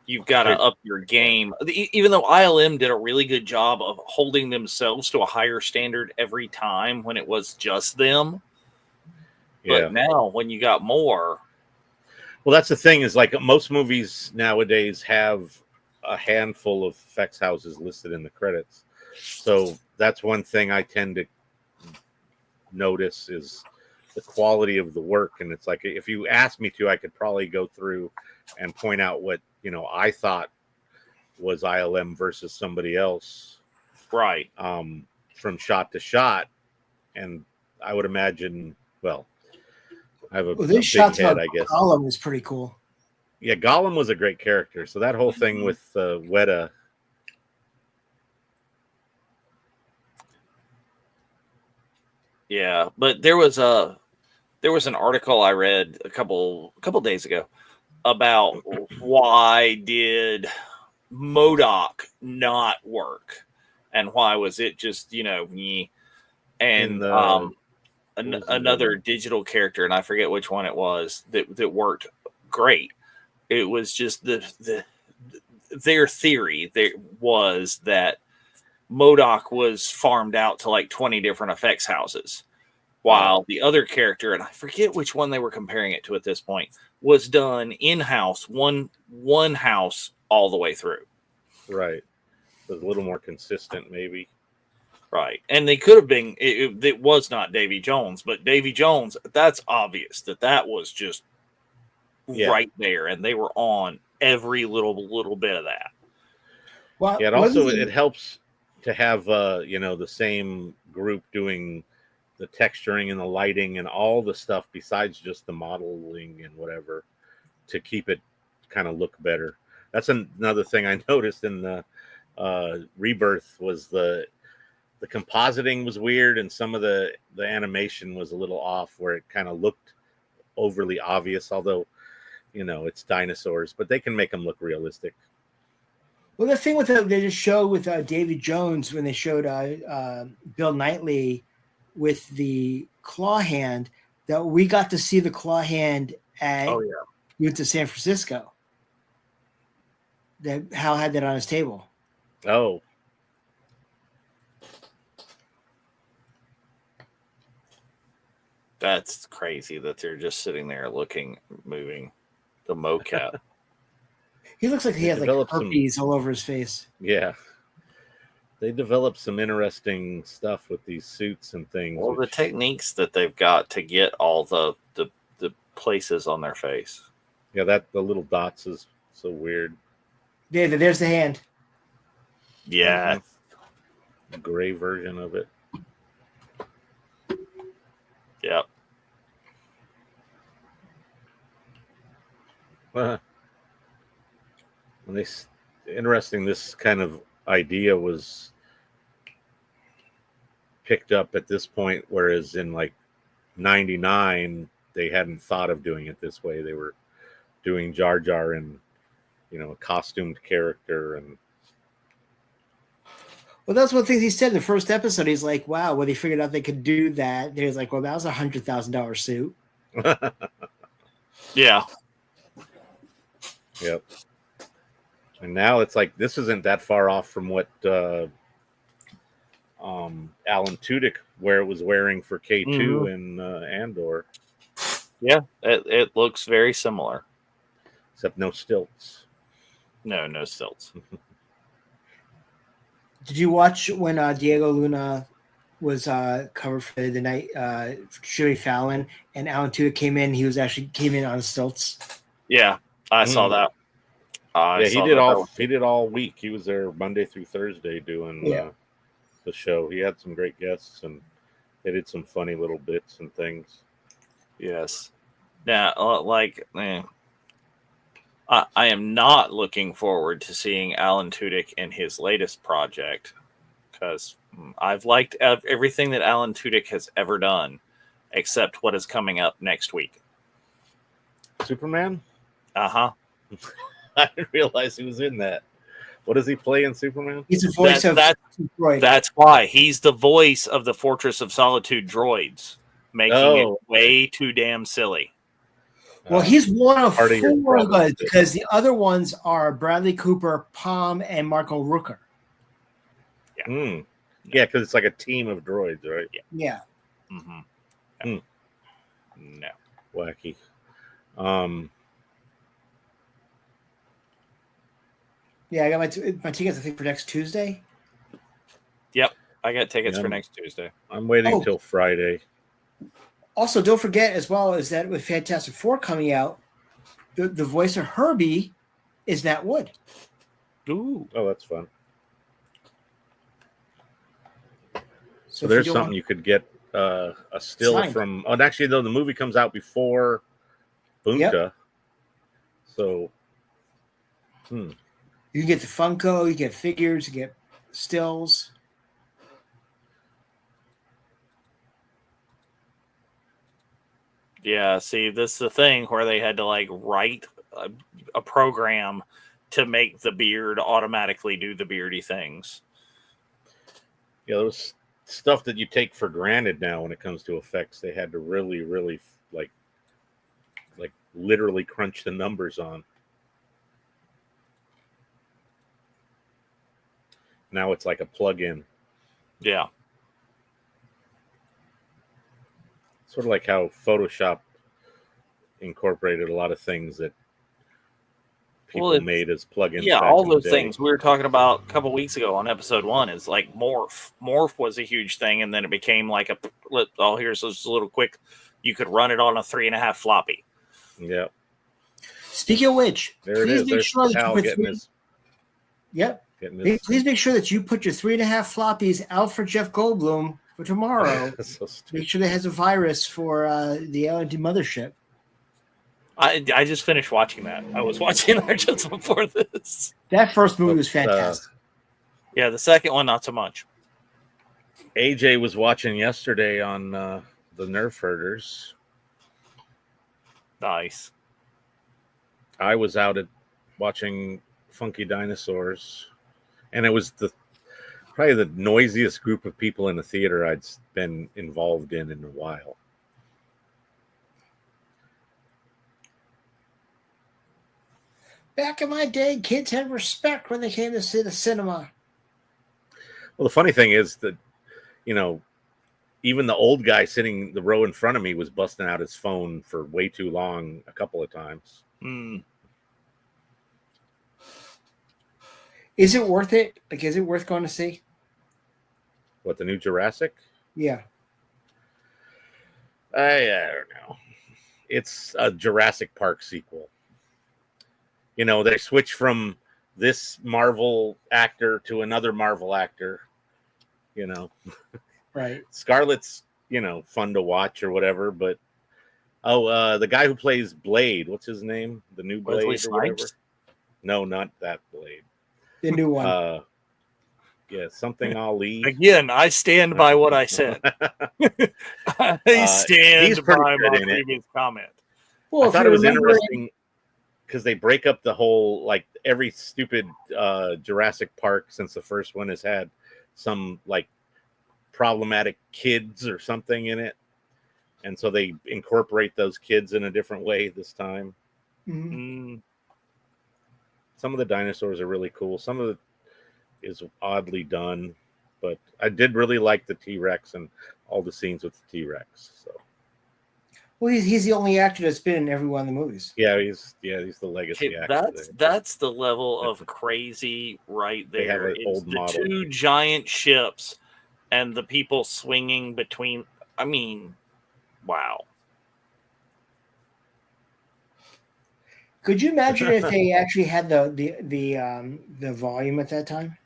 You've got to up your game. Even though ILM did a really good job of holding themselves to a higher standard every time when it was just them. Yeah. But now when you got more. Well, that's the thing is like most movies nowadays have a handful of effects houses listed in the credits. So that's one thing I tend to notice is the quality of the work. And it's like, if you asked me to, I could probably go through and point out what, I thought was ILM versus somebody else. Right. From shot to shot. And I would imagine. Well, I have a Well, big this shot head, to I guess. Gollum is pretty cool. Yeah, Gollum was a great character. So that whole thing with Weta. Yeah, but there was an article I read a couple days ago about why did MODOK not work, and why was it just meh. And What was the another other? digital character, and I forget which one it was that worked great. It was just their theory was that MODOK was farmed out to like 20 different effects houses, while the other character, and I forget which one they were comparing it to at this point, was done in-house, one house all the way through. Right. It was a little more consistent, maybe. Right. And they could have been, it was not Davy Jones, but Davy Jones, that's obvious that was just right there, and they were on every little bit of that. Well, Yeah, it helps to have the same group doing the texturing and the lighting and all the stuff besides just the modeling and whatever to keep it kind of look better. That's another thing I noticed in the Rebirth was the compositing was weird, and some of the animation was a little off where it kind of looked overly obvious, although it's dinosaurs, but they can make them look realistic. Well, the thing with they just showed with David Jones when they showed Bill Knightley with the claw hand, that we got to see the claw hand at went to San Francisco. That Hal had that on his table. Oh. That's crazy that they're just sitting there moving the mocap. He looks like he has like herpes all over his face. Yeah. They developed some interesting stuff with these suits and things. Well, the techniques that they've got to get all the places on their face. Yeah, the little dots is so weird. Yeah, there's the hand. Yeah. The gray version of it. Yep. Interesting. This kind of idea was picked up at this point, whereas in like '99 they hadn't thought of doing it this way. They were doing Jar Jar and a costumed character and. Well, that's one thing he said in the first episode. He's like, wow, when they figured out they could do that, he was like, well, that was $100,000 suit. Yeah. Yep. And now it's like, this isn't that far off from what Alan Tudyk was wearing for K2 and Andor. Yeah, it looks very similar. Except no stilts. No stilts. Did you watch when Diego Luna was covered for the night? Jimmy Fallon and Alan Tudyk came in. He came in on stilts. Yeah, I saw that. He did all week. He was there Monday through Thursday doing the show. He had some great guests, and they did some funny little bits and things. Yes. Now, I am not looking forward to seeing Alan Tudyk in his latest project, because I've liked everything that Alan Tudyk has ever done, except what is coming up next week. Superman? Uh-huh. I didn't realize he was in that. What does he play in Superman? He's the voice of droid. That's why. He's the voice of the Fortress of Solitude droids, making it way too damn silly. Well, he's one of four because the other ones are Bradley Cooper, Palm, and Marco Rooker. Yeah. Yeah, because it's like a team of droids, right? Yeah. Mm-hmm. No. Wacky. Yeah, I got my tickets, I think, for next Tuesday. Yep. I got tickets for next Tuesday. I'm waiting until Friday. Also, don't forget as well is that with Fantastic Four coming out, the voice of Herbie is Matt Wood. Ooh. Oh, that's fun. So there's something you could get a still Signed. from. Oh, and actually, though the movie comes out before Bunta, so You can get the Funko, you get figures, you get stills. Yeah, see, this is the thing where they had to like write a program to make the beard automatically do the beardy things. yeah, those stuff that you take for granted now when it comes to effects, they had to really, really like literally crunch the numbers on. Now it's like a plug-in. Yeah. Sort of like how Photoshop incorporated a lot of things that people made as plugins. Yeah, back all in the those day. things we were talking about a couple weeks ago on episode 1 is like Morph. Morph was a huge thing, and then it became like here's this little quick. You could run it on a 3.5 floppy. Yeah. Speaking of which, There it is. There's Hal getting his. Yep. Getting his, Please make sure that you put your 3.5 floppies out for Jeff Goldblum for tomorrow. So Make sure that has a virus for the LND mothership. I just finished watching that. I was watching that just before this. That first movie was fantastic. Yeah, the second one not so much. AJ was watching yesterday on the Nerf Herders. Nice. I was out at watching Funky Dinosaurs, and it was probably the noisiest group of people in the theater I'd been involved in a while. Back in my day, kids had respect when they came to see the cinema. Well, the funny thing is that, even the old guy sitting the row in front of me was busting out his phone for way too long a couple of times. Is it worth it? Like, is it worth going to see? What, the new Jurassic? Yeah. I don't know. It's a Jurassic Park sequel. They switch from this Marvel actor to another Marvel actor. Right. Scarlett's, fun to watch or whatever, but the guy who plays Blade, what's his name? The new Blade Wesley or whatever? Snipes? No, not that Blade. The new one. Yeah, something Ali. Again, I stand by what I said. I stand by my previous comment. Well, I thought it was interesting because they break up the whole, like, every stupid Jurassic Park since the first one has had some, like, problematic kids or something in it. And so they incorporate those kids in a different way this time. Mm-hmm. Some of the dinosaurs are really cool. Some of it is oddly done, but I did really like the T-Rex and all the scenes with the T-Rex. So, well, he's the only actor that's been in every one of the movies. Yeah, he's the legacy actor. That's the level of crazy right there. They have an old the model. 2 giant ships and the people swinging between. I mean, wow. Could you imagine if they actually had the volume at that time?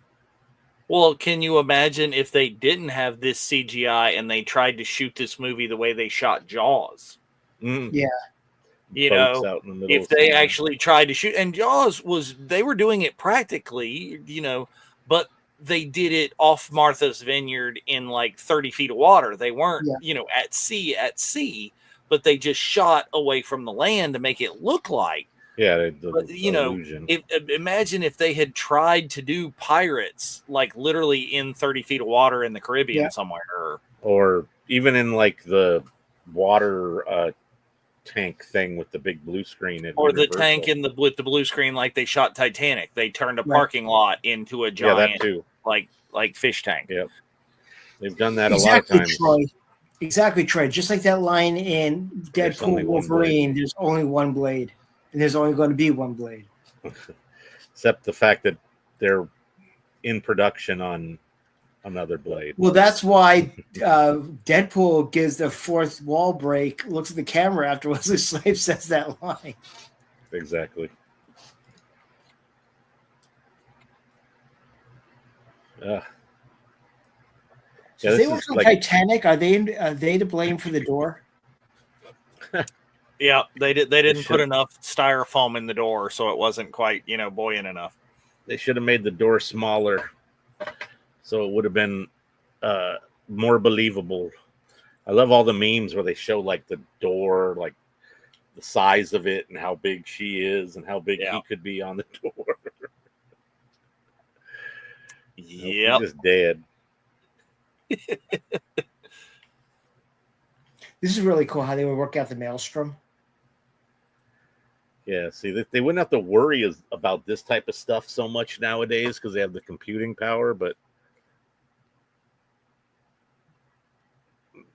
Well, can you imagine if they didn't have this CGI and they tried to shoot this movie the way they shot Jaws? Yeah. If they actually tried to shoot, and Jaws they were doing it practically, but they did it off Martha's Vineyard in like 30 feet of water. They weren't, at sea, but they just shot away from the land to make it look like. Yeah, illusion. Imagine if they had tried to do pirates like literally in 30 feet of water in the Caribbean somewhere, or even in like the water tank thing with the big blue screen, or the tank with the blue screen, like they shot Titanic. They turned a parking lot into a giant, that too. like fish tank. Yep, they've done that a lot of times. Troy. Exactly, Troy. Just like that line in Deadpool Wolverine, there's only one blade. And there's only going to be one blade. Except the fact that they're in production on another blade. Well, that's why Deadpool gives the fourth wall break, looks at the camera after Wesley Snipes says that line. Exactly. So if they worked on Titanic, are they to blame for the door? Yeah, they didn't put enough styrofoam in the door, so it wasn't quite, buoyant enough. They should have made the door smaller, so it would have been more believable. I love all the memes where they show like the door, like the size of it and how big she is and how big he could be on the door. Yeah, he's just dead. This is really cool how they would work out the maelstrom. Yeah, see, they wouldn't have to worry about this type of stuff so much nowadays because they have the computing power, but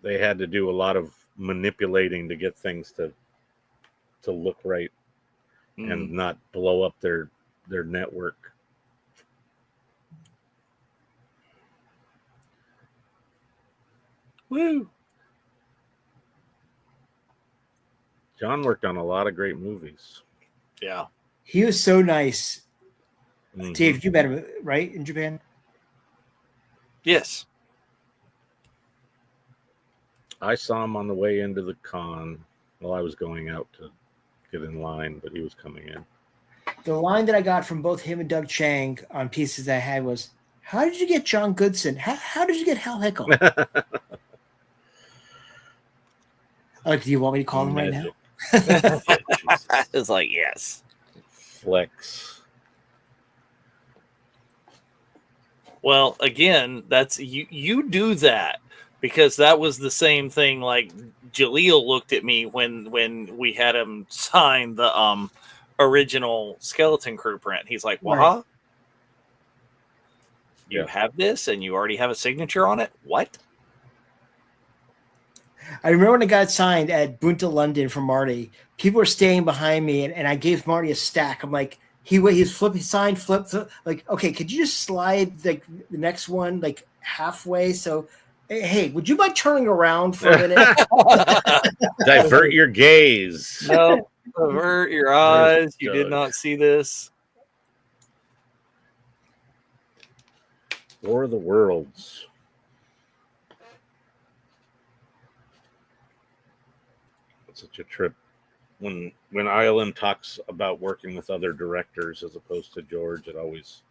they had to do a lot of manipulating to get things to look right and not blow up their network. Woo! John worked on a lot of great movies. Yeah. He was so nice. Dave, you met him, right, in Japan? Yes. I saw him on the way into the con while I was going out to get in line, but he was coming in. The line that I got from both him and Doug Chang on pieces I had was, how did you get John Goodson? How did you get Hal Hickel? Do you want me to call him right now? It's like, yes. Flex. Well, again, that's you do that because that was the same thing. Like Jaleel looked at me when we had him sign the original Skeleton Crew print. He's like, "What? Right. You have this, and you already have a signature on it? What?" I remember when it got signed at Bunta London for Marty. People were staying behind me, and I gave Marty a stack. I'm like, he's flipping, signed, flipped. Like, okay, could you just slide the next one like halfway? So, hey, would you mind turning around for a minute? Divert your gaze. No, divert your eyes. You did not see this. War of the Worlds. Such a trip when ILM talks about working with other directors as opposed to George. It always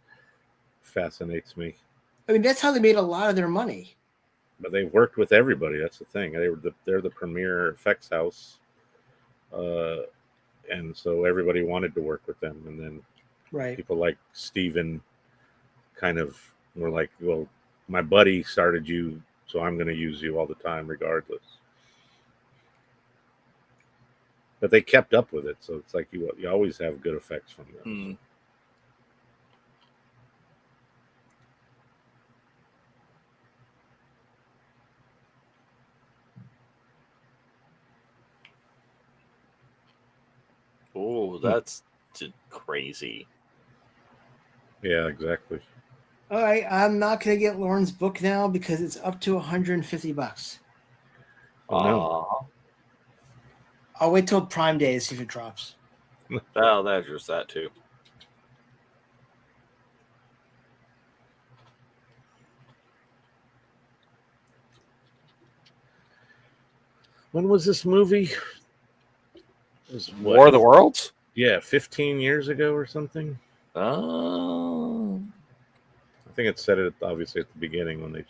fascinates me. I mean, that's how they made a lot of their money. But they've worked with everybody. That's the thing. They're the premier effects house, and so everybody wanted to work with them. And then people like Steven kind of were like, "Well, my buddy started you, so I'm going to use you all the time, regardless." But they kept up with it, so it's like you always have good effects from them. Oh, that's crazy. Yeah, exactly. All right, I'm not going to get Lauren's book now because it's up to $150. Oh, no. I'll wait till Prime Day to see if it drops. Oh, that's just that too. When was this movie? It was War of the Worlds? Yeah, 15 years ago or something. Oh. I think it said it obviously at the beginning when they.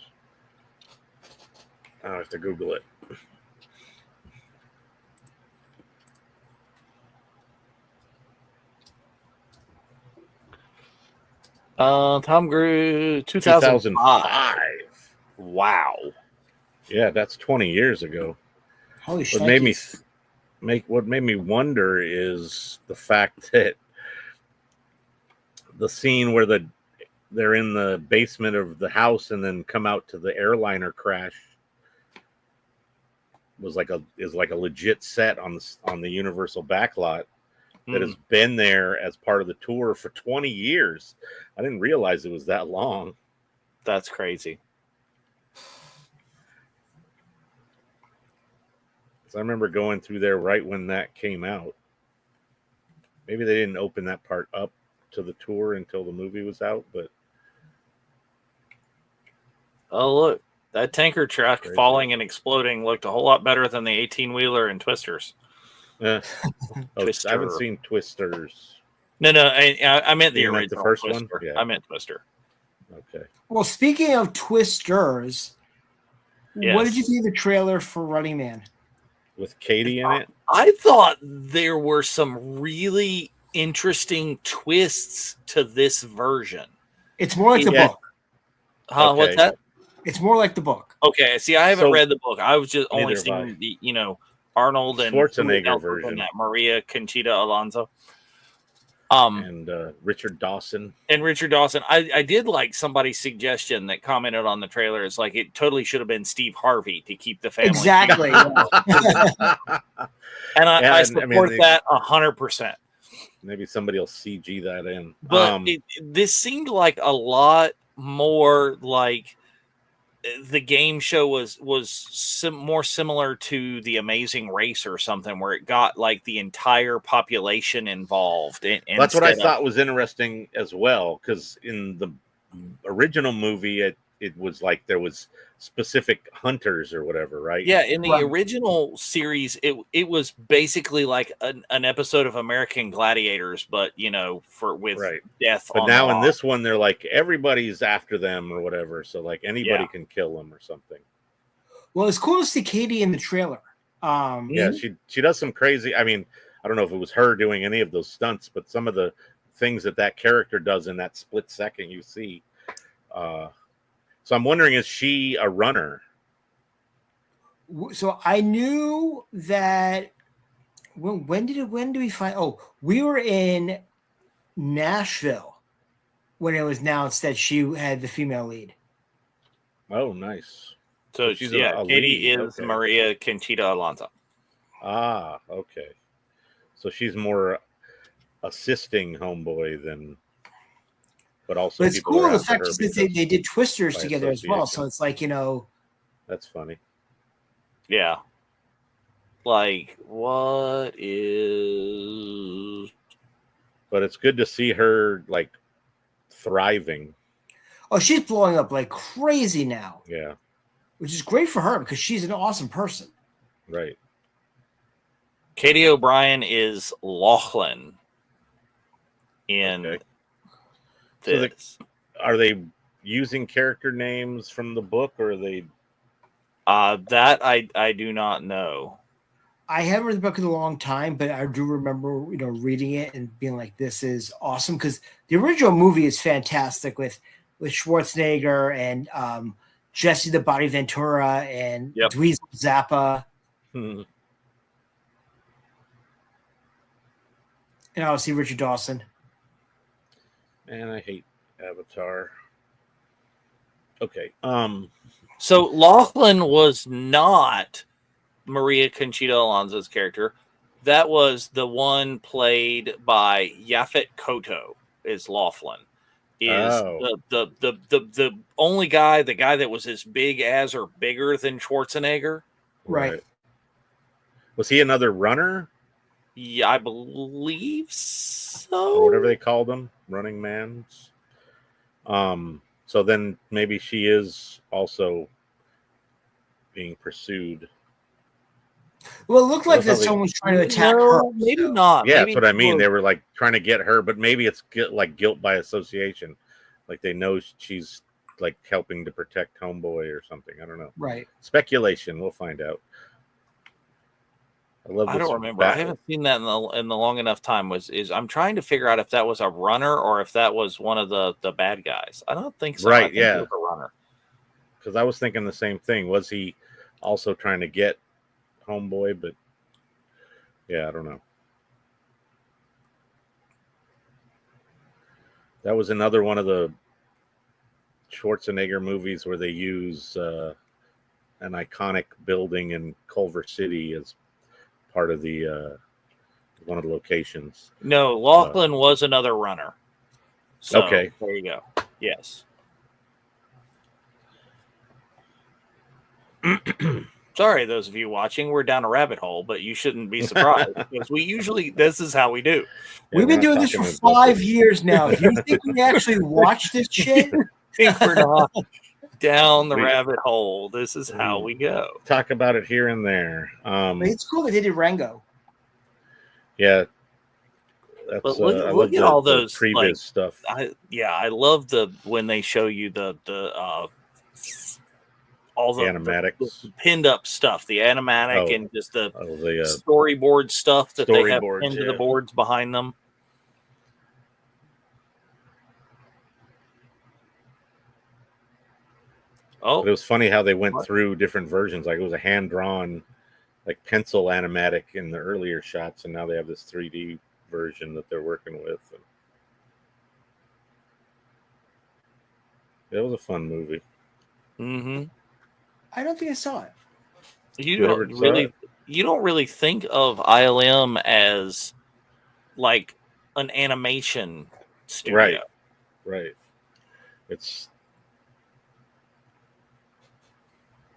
I have to Google it. Tom Cruise, 2005. Wow. Yeah, that's 20 years ago. Holy shit. What made me wonder is the fact that the scene where they're in the basement of the house and then come out to the airliner crash is like a legit set on the Universal backlot that has been there as part of the tour for 20 years. I didn't realize it was that long. That's crazy. I remember going through there right when that came out. Maybe they didn't open that part up to the tour until the movie was out, but oh, look, That tanker truck Crazy. falling and exploding looked a whole lot better than the 18-wheeler and Twisters. Oh, Twister. I haven't seen Twisters. No, I meant the You original meant the first Twister. one? Yeah. I meant Twister. Okay. Well, speaking of Twisters, what did Yes. you think of the trailer for Running Man? With Katie in it? I thought there were some really interesting twists to this version. It's more like the Yeah. book. Huh? What's Okay. that? It's more like the book. Okay, see, I haven't So- read the book. I was just only Neither have I. seeing the, Arnold and Schwarzenegger who else was in version. that Maria Conchita Alonso. And Richard Dawson. And Richard Dawson. I did like somebody's suggestion that commented on the trailer. It's like it totally should have been Steve Harvey to keep the family. Exactly. yeah. And I Yeah, support that 100%. Maybe somebody will CG that in. But this seemed like a lot more like the game show was more similar to The Amazing Race or something, where it got like the entire population involved. That's what I thought was interesting as well, because in the original movie, it was like there was specific hunters or whatever, right? Yeah, in the Right. original series, it was basically like an episode of American Gladiators, but with Right. death. But on now the in line. this one, they're like everybody's after them or whatever, so like anybody Yeah. can kill them or something. Well, it's cool to see Katie in the trailer. Yeah, she does some crazy. I mean, I don't know if it was her doing any of those stunts, but some of the things that character does in that split second you see. So I'm wondering, is she a runner? So I knew that when do we find? Oh, we were in Nashville when it was announced that she had the female lead. Oh, nice. So she's yeah, a Katie lead, is okay. Maria Conchita Alonso. Ah, okay. So she's more assisting Homeboy than, but also. But it's people cool are the after fact her that they because- did Twisters by together as well. association. So it's like That's funny. Yeah. Like, what is... But it's good to see her like thriving. oh, she's blowing up like crazy now, Yeah, which is great for her because she's an awesome person. right. Katie O'Brien is Lachlan in Okay. So this. Are they using character names from the book, or are they? That I do not know. I haven't read the book in a long time, but I do remember, reading it and being like, "This is awesome." Because the original movie is fantastic with Schwarzenegger and Jesse the Body Ventura and Yep. Dweezil Zappa, and obviously Richard Dawson. Man, I hate Avatar. Okay. So Lachlan was not Maria Conchita Alonso's character. That was the one played by Yaphet Kotto is Laughlin. Is the only guy, the guy that was as big as or bigger than Schwarzenegger. Right. Was he another runner Yeah, I believe so. or whatever they called them, running mans? So then maybe she is also being pursued. Well, it looked like Well, that probably- someone's trying to attack No, her. maybe so- not. Yeah, Maybe that's what I mean. people- They were like trying to get her, but maybe it's guilt by association. Like they know she's like helping to protect Homeboy or something. I don't know. Right. Speculation. We'll find out. I love. I don't remember. I haven't seen that in the long enough time. I'm trying to figure out if that was a runner or if that was one of the bad guys. I don't think so. I Right, think yeah. it was a runner. because I was thinking the same thing. Was he also trying to get Homeboy? But yeah, I don't know. That was another one of the Schwarzenegger movies where they use an iconic building in Culver City as part of the one of the locations. No, Lachlan was another runner. So, Okay. there you go. Yes. Sorry, those of you watching, we're down a rabbit hole, but you shouldn't be surprised because this is how we do. We've been doing this for 5 years now. If you think we actually watch this shit, Think we're not. down the rabbit hole. This is how we go. Talk about it here and there. But it's cool that they did Rango. Yeah. That's, But I look love at all those previs like, stuff. I love when they show you the all the animatics, the pinned up stuff, the animatic, and just the storyboard stuff that they have pinned to the boards behind them. Oh, but it was funny how they went through different versions. Like it was a hand drawn, like pencil animatic in the earlier shots, and now they have this 3D version that they're working with. It was a fun movie. Mm-hmm. I don't think I saw it. You don't really think of ILM as like an animation studio, right? It's.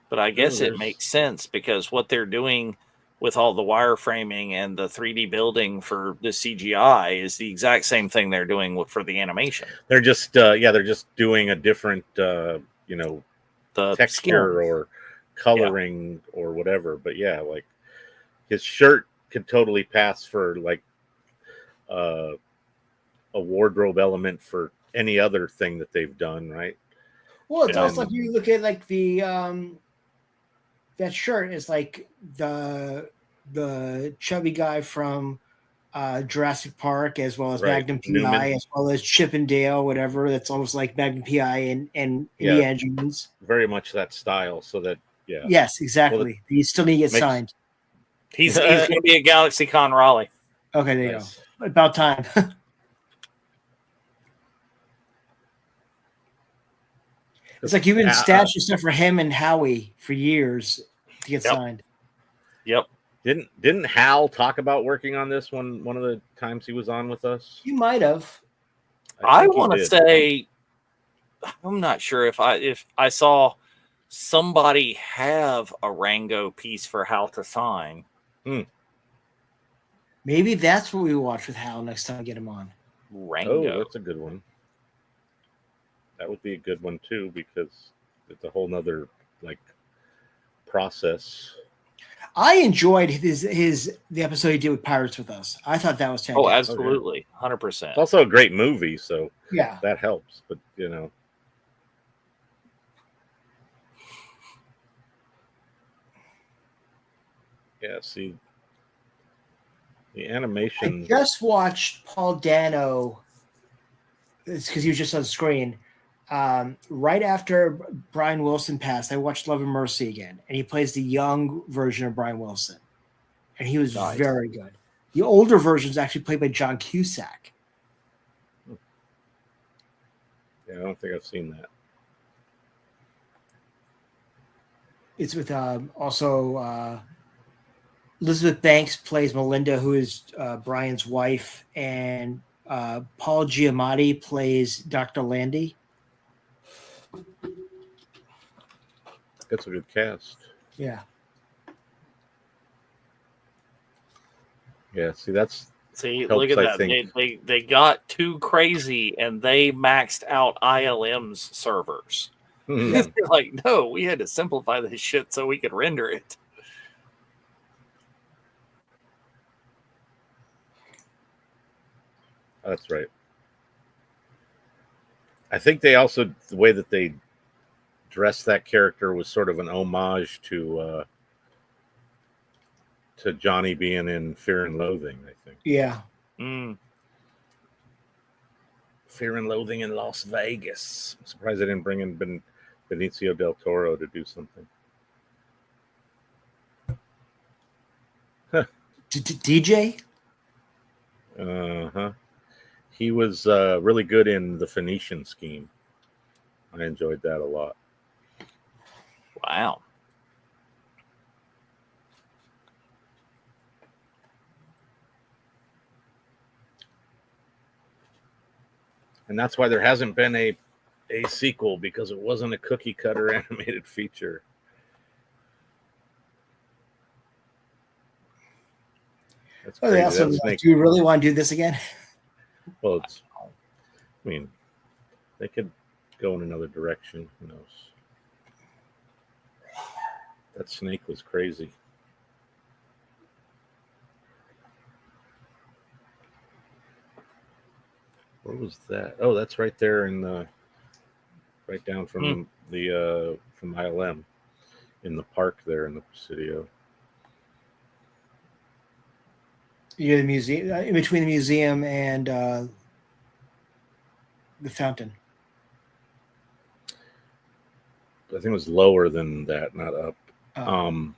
But I guess it makes sense because what they're doing with all the wireframing and the 3D building for the CGI is the exact same thing they're doing for the animation. They're just they're just doing a different the texture skin or coloring or whatever. But yeah, like his shirt could totally pass for like a wardrobe element for any other thing that they've done, right? Well, it's also like you look at like the that shirt is like the chubby guy from Jurassic Park, as well as Magnum PI, Newman, as well as Chip and Dale, whatever. That's almost like Magnum PI and Indiana Jones. Very much that style. So that yes, exactly. Well, you still need to get signed. He's going to be a GalaxyCon Raleigh. Okay, there you go. About time. It's like you've been stashing stuff for him and Howie for years to get signed. Yep. Didn't Hal talk about working on this one of the times he was on with us? You might have. I want to say, I'm not sure if I saw somebody have a Rango piece for Hal to sign. Maybe that's what we watch with Hal next time we get him on. Rango. Oh, that's a good one. That would be a good one too, because it's a whole nother like process. I enjoyed the episode he did with Pirates with Us. I thought that was fantastic. Oh, absolutely, 100%. It's also a great movie, so yeah, that helps. But see, the animation. I just watched Paul Dano. It's because he was just on screen. Right after Brian Wilson passed, I watched Love and Mercy again, and he plays the young version of Brian Wilson, and he was very good. The older version is actually played by John Cusack. Yeah, I don't think I've seen that. It's with also Elizabeth Banks plays Melinda, who is Brian's wife, and Paul Giamatti plays Dr. Landy. That's a good cast. Yeah. Yeah, see, look at that. They got too crazy and they maxed out ILM's servers. They're like, no, we had to simplify this shit so we could render it. That's right. I think they also, the way that they dressed that character was sort of an homage to Johnny being in Fear and Loathing, I think. Yeah. Fear and Loathing in Las Vegas. I'm surprised they didn't bring in Benicio del Toro to do something. DJ? Uh-huh. He was really good in The Phoenician Scheme. I enjoyed that a lot. Wow. And that's why there hasn't been a sequel, because it wasn't a cookie cutter animated feature. That's crazy. Do you really want to do this again? Well, they could go in another direction. Who knows? That snake was crazy. Where was that? Oh, that's right there in the right down from the from ILM in the park there in the Presidio. Yeah, the museum in between the museum and the fountain. I think it was lower than that, not up. Oh.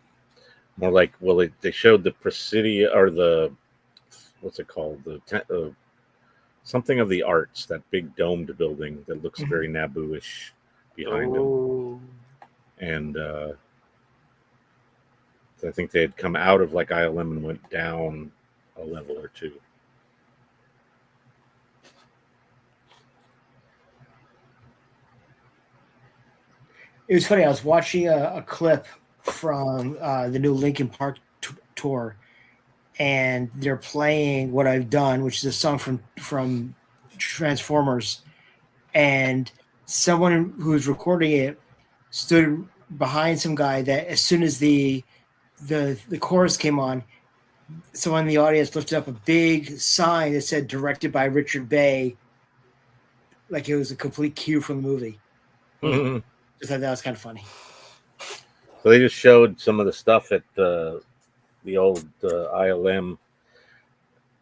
More like, well, they showed the Presidio or the what's it called, the something of the arts, that big domed building that looks very Naboo-ish behind him. And I think they had come out of like ILM and went down a level or two. It was funny. I was watching a clip from the new Linkin Park tour, and they're playing "What I've Done," which is a song from Transformers, and someone who was recording it stood behind some guy that as soon as the chorus came on, someone in the audience lifted up a big sign that said "Directed by Richard Bay," like it was a complete cue from the movie. Just thought that was kind of funny. So they just showed some of the stuff at the old ILM,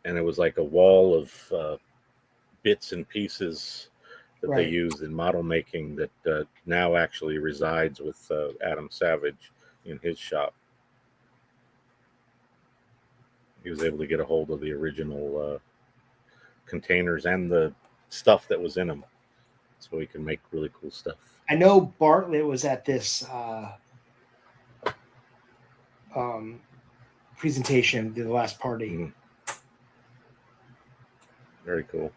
and it was like a wall of bits and pieces that they used in model making that now actually resides with Adam Savage in his shop. He was able to get a hold of the original containers and the stuff that was in them, so he can make really cool stuff. I know Bartlett was at this presentation, the last party. Very cool.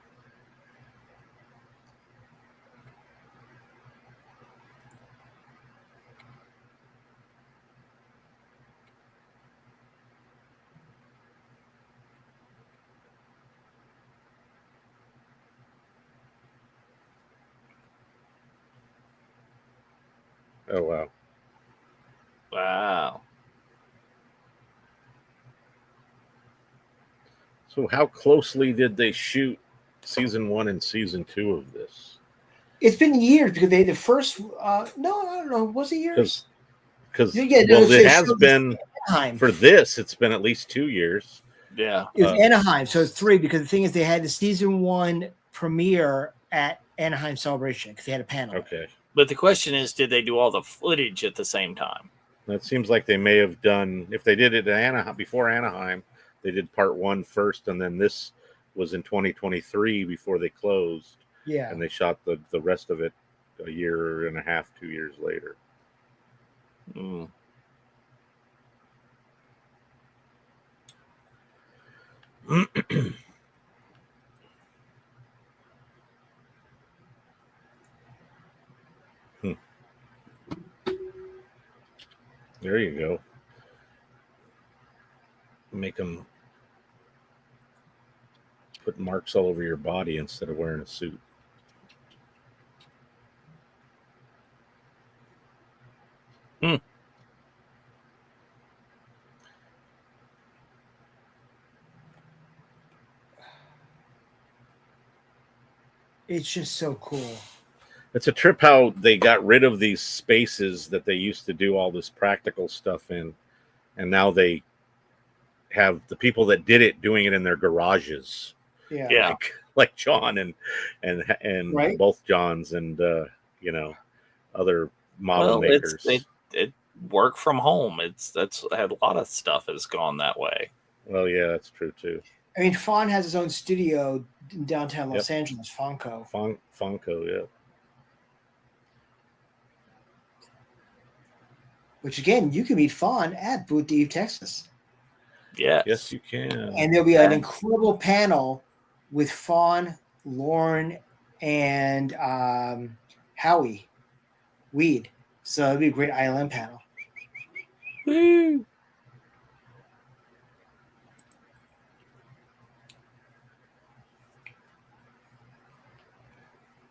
Oh, wow. Wow. So how closely did they shoot season 1 and season 2 of this? It's been years because the first no, I don't know, was it years? Because it has been Anaheim. For this, it's been at least 2 years. Yeah. It was Anaheim, so it's 3 because the thing is they had the season 1 premiere at Anaheim Celebration because they had a panel. Okay. But the question is, did they do all the footage at the same time? It seems like they may have done, if they did it at Anaheim, before Anaheim, they did part 1 first, and then this was in 2023 before they closed. Yeah. And they shot the rest of it a year and a half, 2 years later. There you go. Make them put marks all over your body instead of wearing a suit. It's just so cool. It's a trip how they got rid of these spaces that they used to do all this practical stuff in, and now they have the people that did it doing it in their garages. Yeah. Like John and right? both Johns and other model makers. It work from home. That's had a lot of stuff has gone that way. Well, yeah, that's true too. I mean, Fawn has his own studio in downtown Los Angeles, Fonco. Fonco, yeah. Which again, you can meet Fawn at Boot Eve, Texas. Yes, you can. And there'll be an incredible panel with Fawn, Lauren, and Howie Weed. So it'll be a great ILM panel. Woo!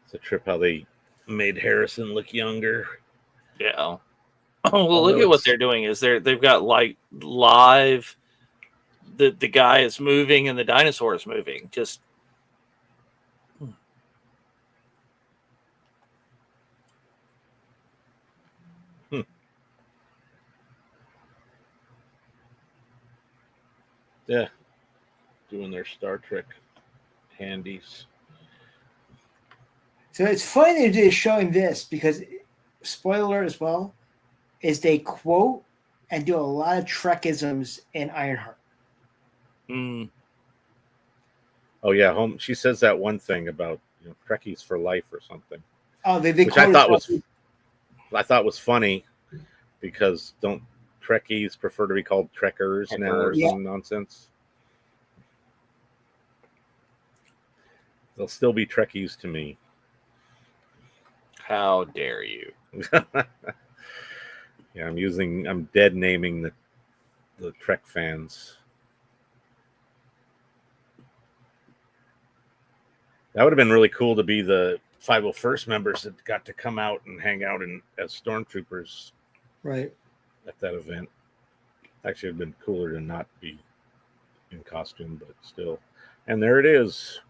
It's a trip how they made Harrison look younger. Yeah. Oh, well, look at what they're doing. Is they've got like live. The guy is moving and the dinosaur is moving. Just Yeah, doing their Star Trek handies. So it's funny they're showing this because, spoiler alert as well, is they quote and do a lot of Trekisms in Ironheart. Oh yeah, home. She says that one thing about Trekkies for life or something. Oh, they which I thought was funny because don't Trekkies prefer to be called Trekkers now or some nonsense? They'll still be Trekkies to me. how dare you? Yeah, I'm dead naming the Trek fans. That would have been really cool to be the 501st members that got to come out and hang out as stormtroopers, right, at that event. Actually, it'd been cooler to not be in costume, but still. And there it is.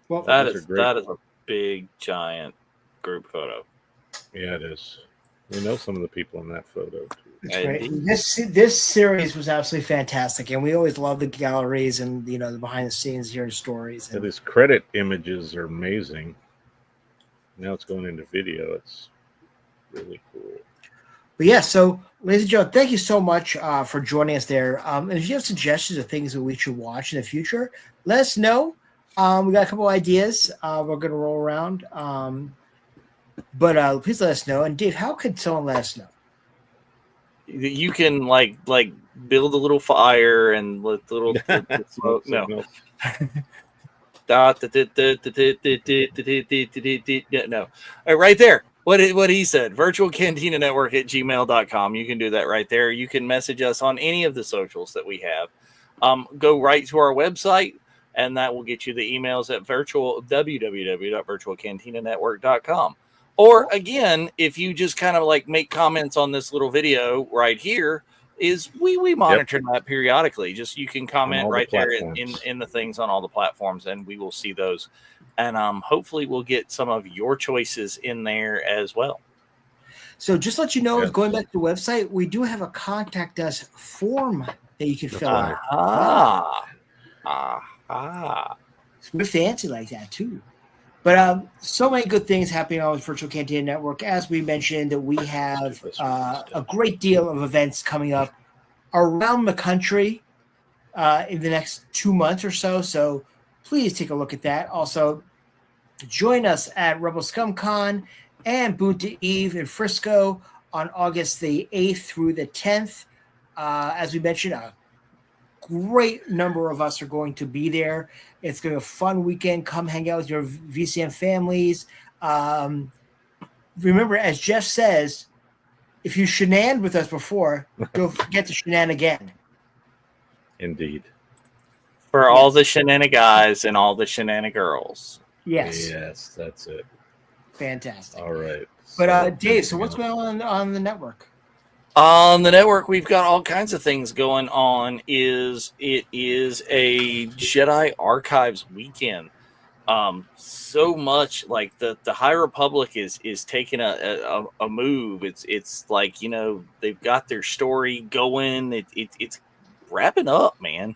Well, that is a big giant group photo. Yeah, it is. We know some of the people in that photo too. That's great. This series was absolutely fantastic, and we always love the galleries and the behind the scenes hearing stories. And these credit images are amazing. Now it's going into video. It's really cool. But yeah, so ladies and gentlemen, thank you so much for joining us there. And if you have suggestions of things that we should watch in the future, let us know. We got a couple ideas we're going to roll around. But please let us know. And Dave, how could someone let us know? You can like build a little fire and let little smoke. No. No. Right there. What he said. Virtualcantina Network at gmail.com. You can do that right there. You can message us on any of the socials that we have. Go right to our website, and that will get you the emails at www.virtualcantinanetwork.com. Or again, if you just kind of like make comments on this little video right here, is we monitor that periodically. Just you can comment right there in the things on all the platforms, and we will see those. And hopefully we'll get some of your choices in there as well. So just to let you know, going back to the website, we do have a contact us form that you can fill out. We're fancy like that too. But so many good things happening on the Virtual Cantina Network. As we mentioned, we have a great deal of events coming up around the country in the next 2 months or so. So please take a look at that. Also, join us at Rebel Scum Con and Boot to Eve in Frisco on August the 8th through the 10th. As we mentioned, a great number of us are going to be there. It's going to be a fun weekend. Come hang out with your VCM families. Remember, as Jeff says, if you shenaned with us before, go get to shenan again. Indeed. For all the shenana guys and all the shenana girls. Yes. Yes, that's it. Fantastic. All right. But Dave, so what's going on the network? On the network, we've got all kinds of things going on. It is a Jedi Archives weekend. So much like the High Republic is taking a move. It's like they've got their story going. It's wrapping up, man.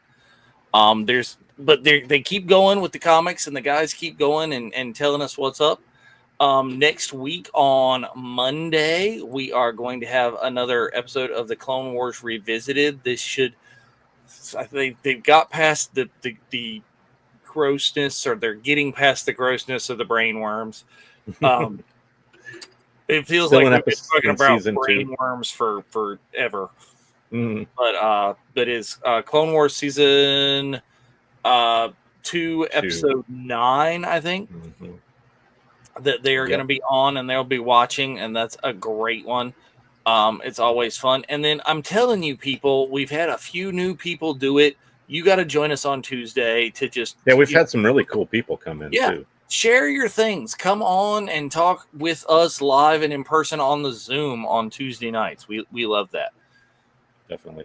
But they keep going with the comics, and the guys keep going and telling us what's up. Next week on Monday, we are going to have another episode of the Clone Wars Revisited. I think they've got past the grossness, or they're getting past the grossness of the brain worms. It feels Still like we've been talking about brain 2. worms for forever. Mm. But is Clone Wars season 2, episode 9, I think. Mm-hmm. That they are going to be on, and they'll be watching, and that's a great one. It's always fun. And then I'm telling you, people, we've had a few new people do it. You got to join us on Tuesday to just we've had some really cool people come in too. share your things. Come on and talk with us live and in person on the Zoom on Tuesday nights. We love that. Definitely.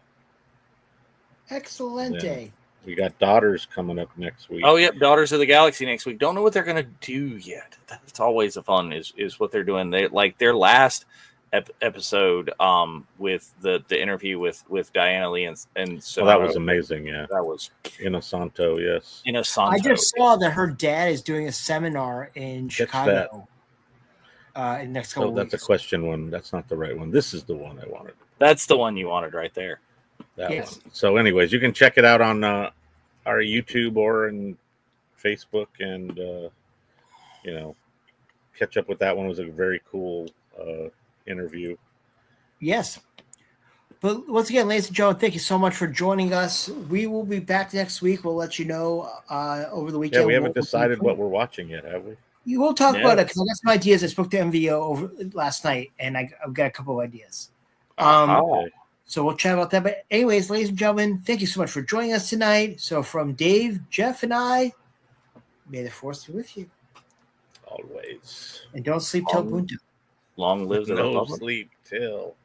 Excellent day. We got Daughters coming up next week. Oh, yep, Daughters of the Galaxy next week. Don't know what they're going to do yet. That's always a fun is what they're doing. They like their last episode with the interview with Diana Lee and so that was amazing. Yeah, that was Inosanto. Yes, Inosanto. I just saw that her dad is doing a seminar in Chicago. In next couple that's weeks. a question one. That's not the right one. This is the one I wanted. That's the one you wanted right there. That one. So, anyways, you can check it out on our YouTube or in Facebook, and catch up with that one. It was a very cool interview. Yes. But once again, ladies and gentlemen, thank you so much for joining us. We will be back next week. We'll let you know over the weekend. Yeah, we haven't decided what we're watching yet, have we? We'll talk about it because I got some ideas. I spoke to MVO over last night, and I've got a couple of ideas. Okay. So we'll chat about that. But anyways, ladies and gentlemen, thank you so much for joining us tonight. So from Dave, Jeff, and I, may the force be with you. Always. And don't sleep till Ubuntu. Long live the No Republic. sleep till.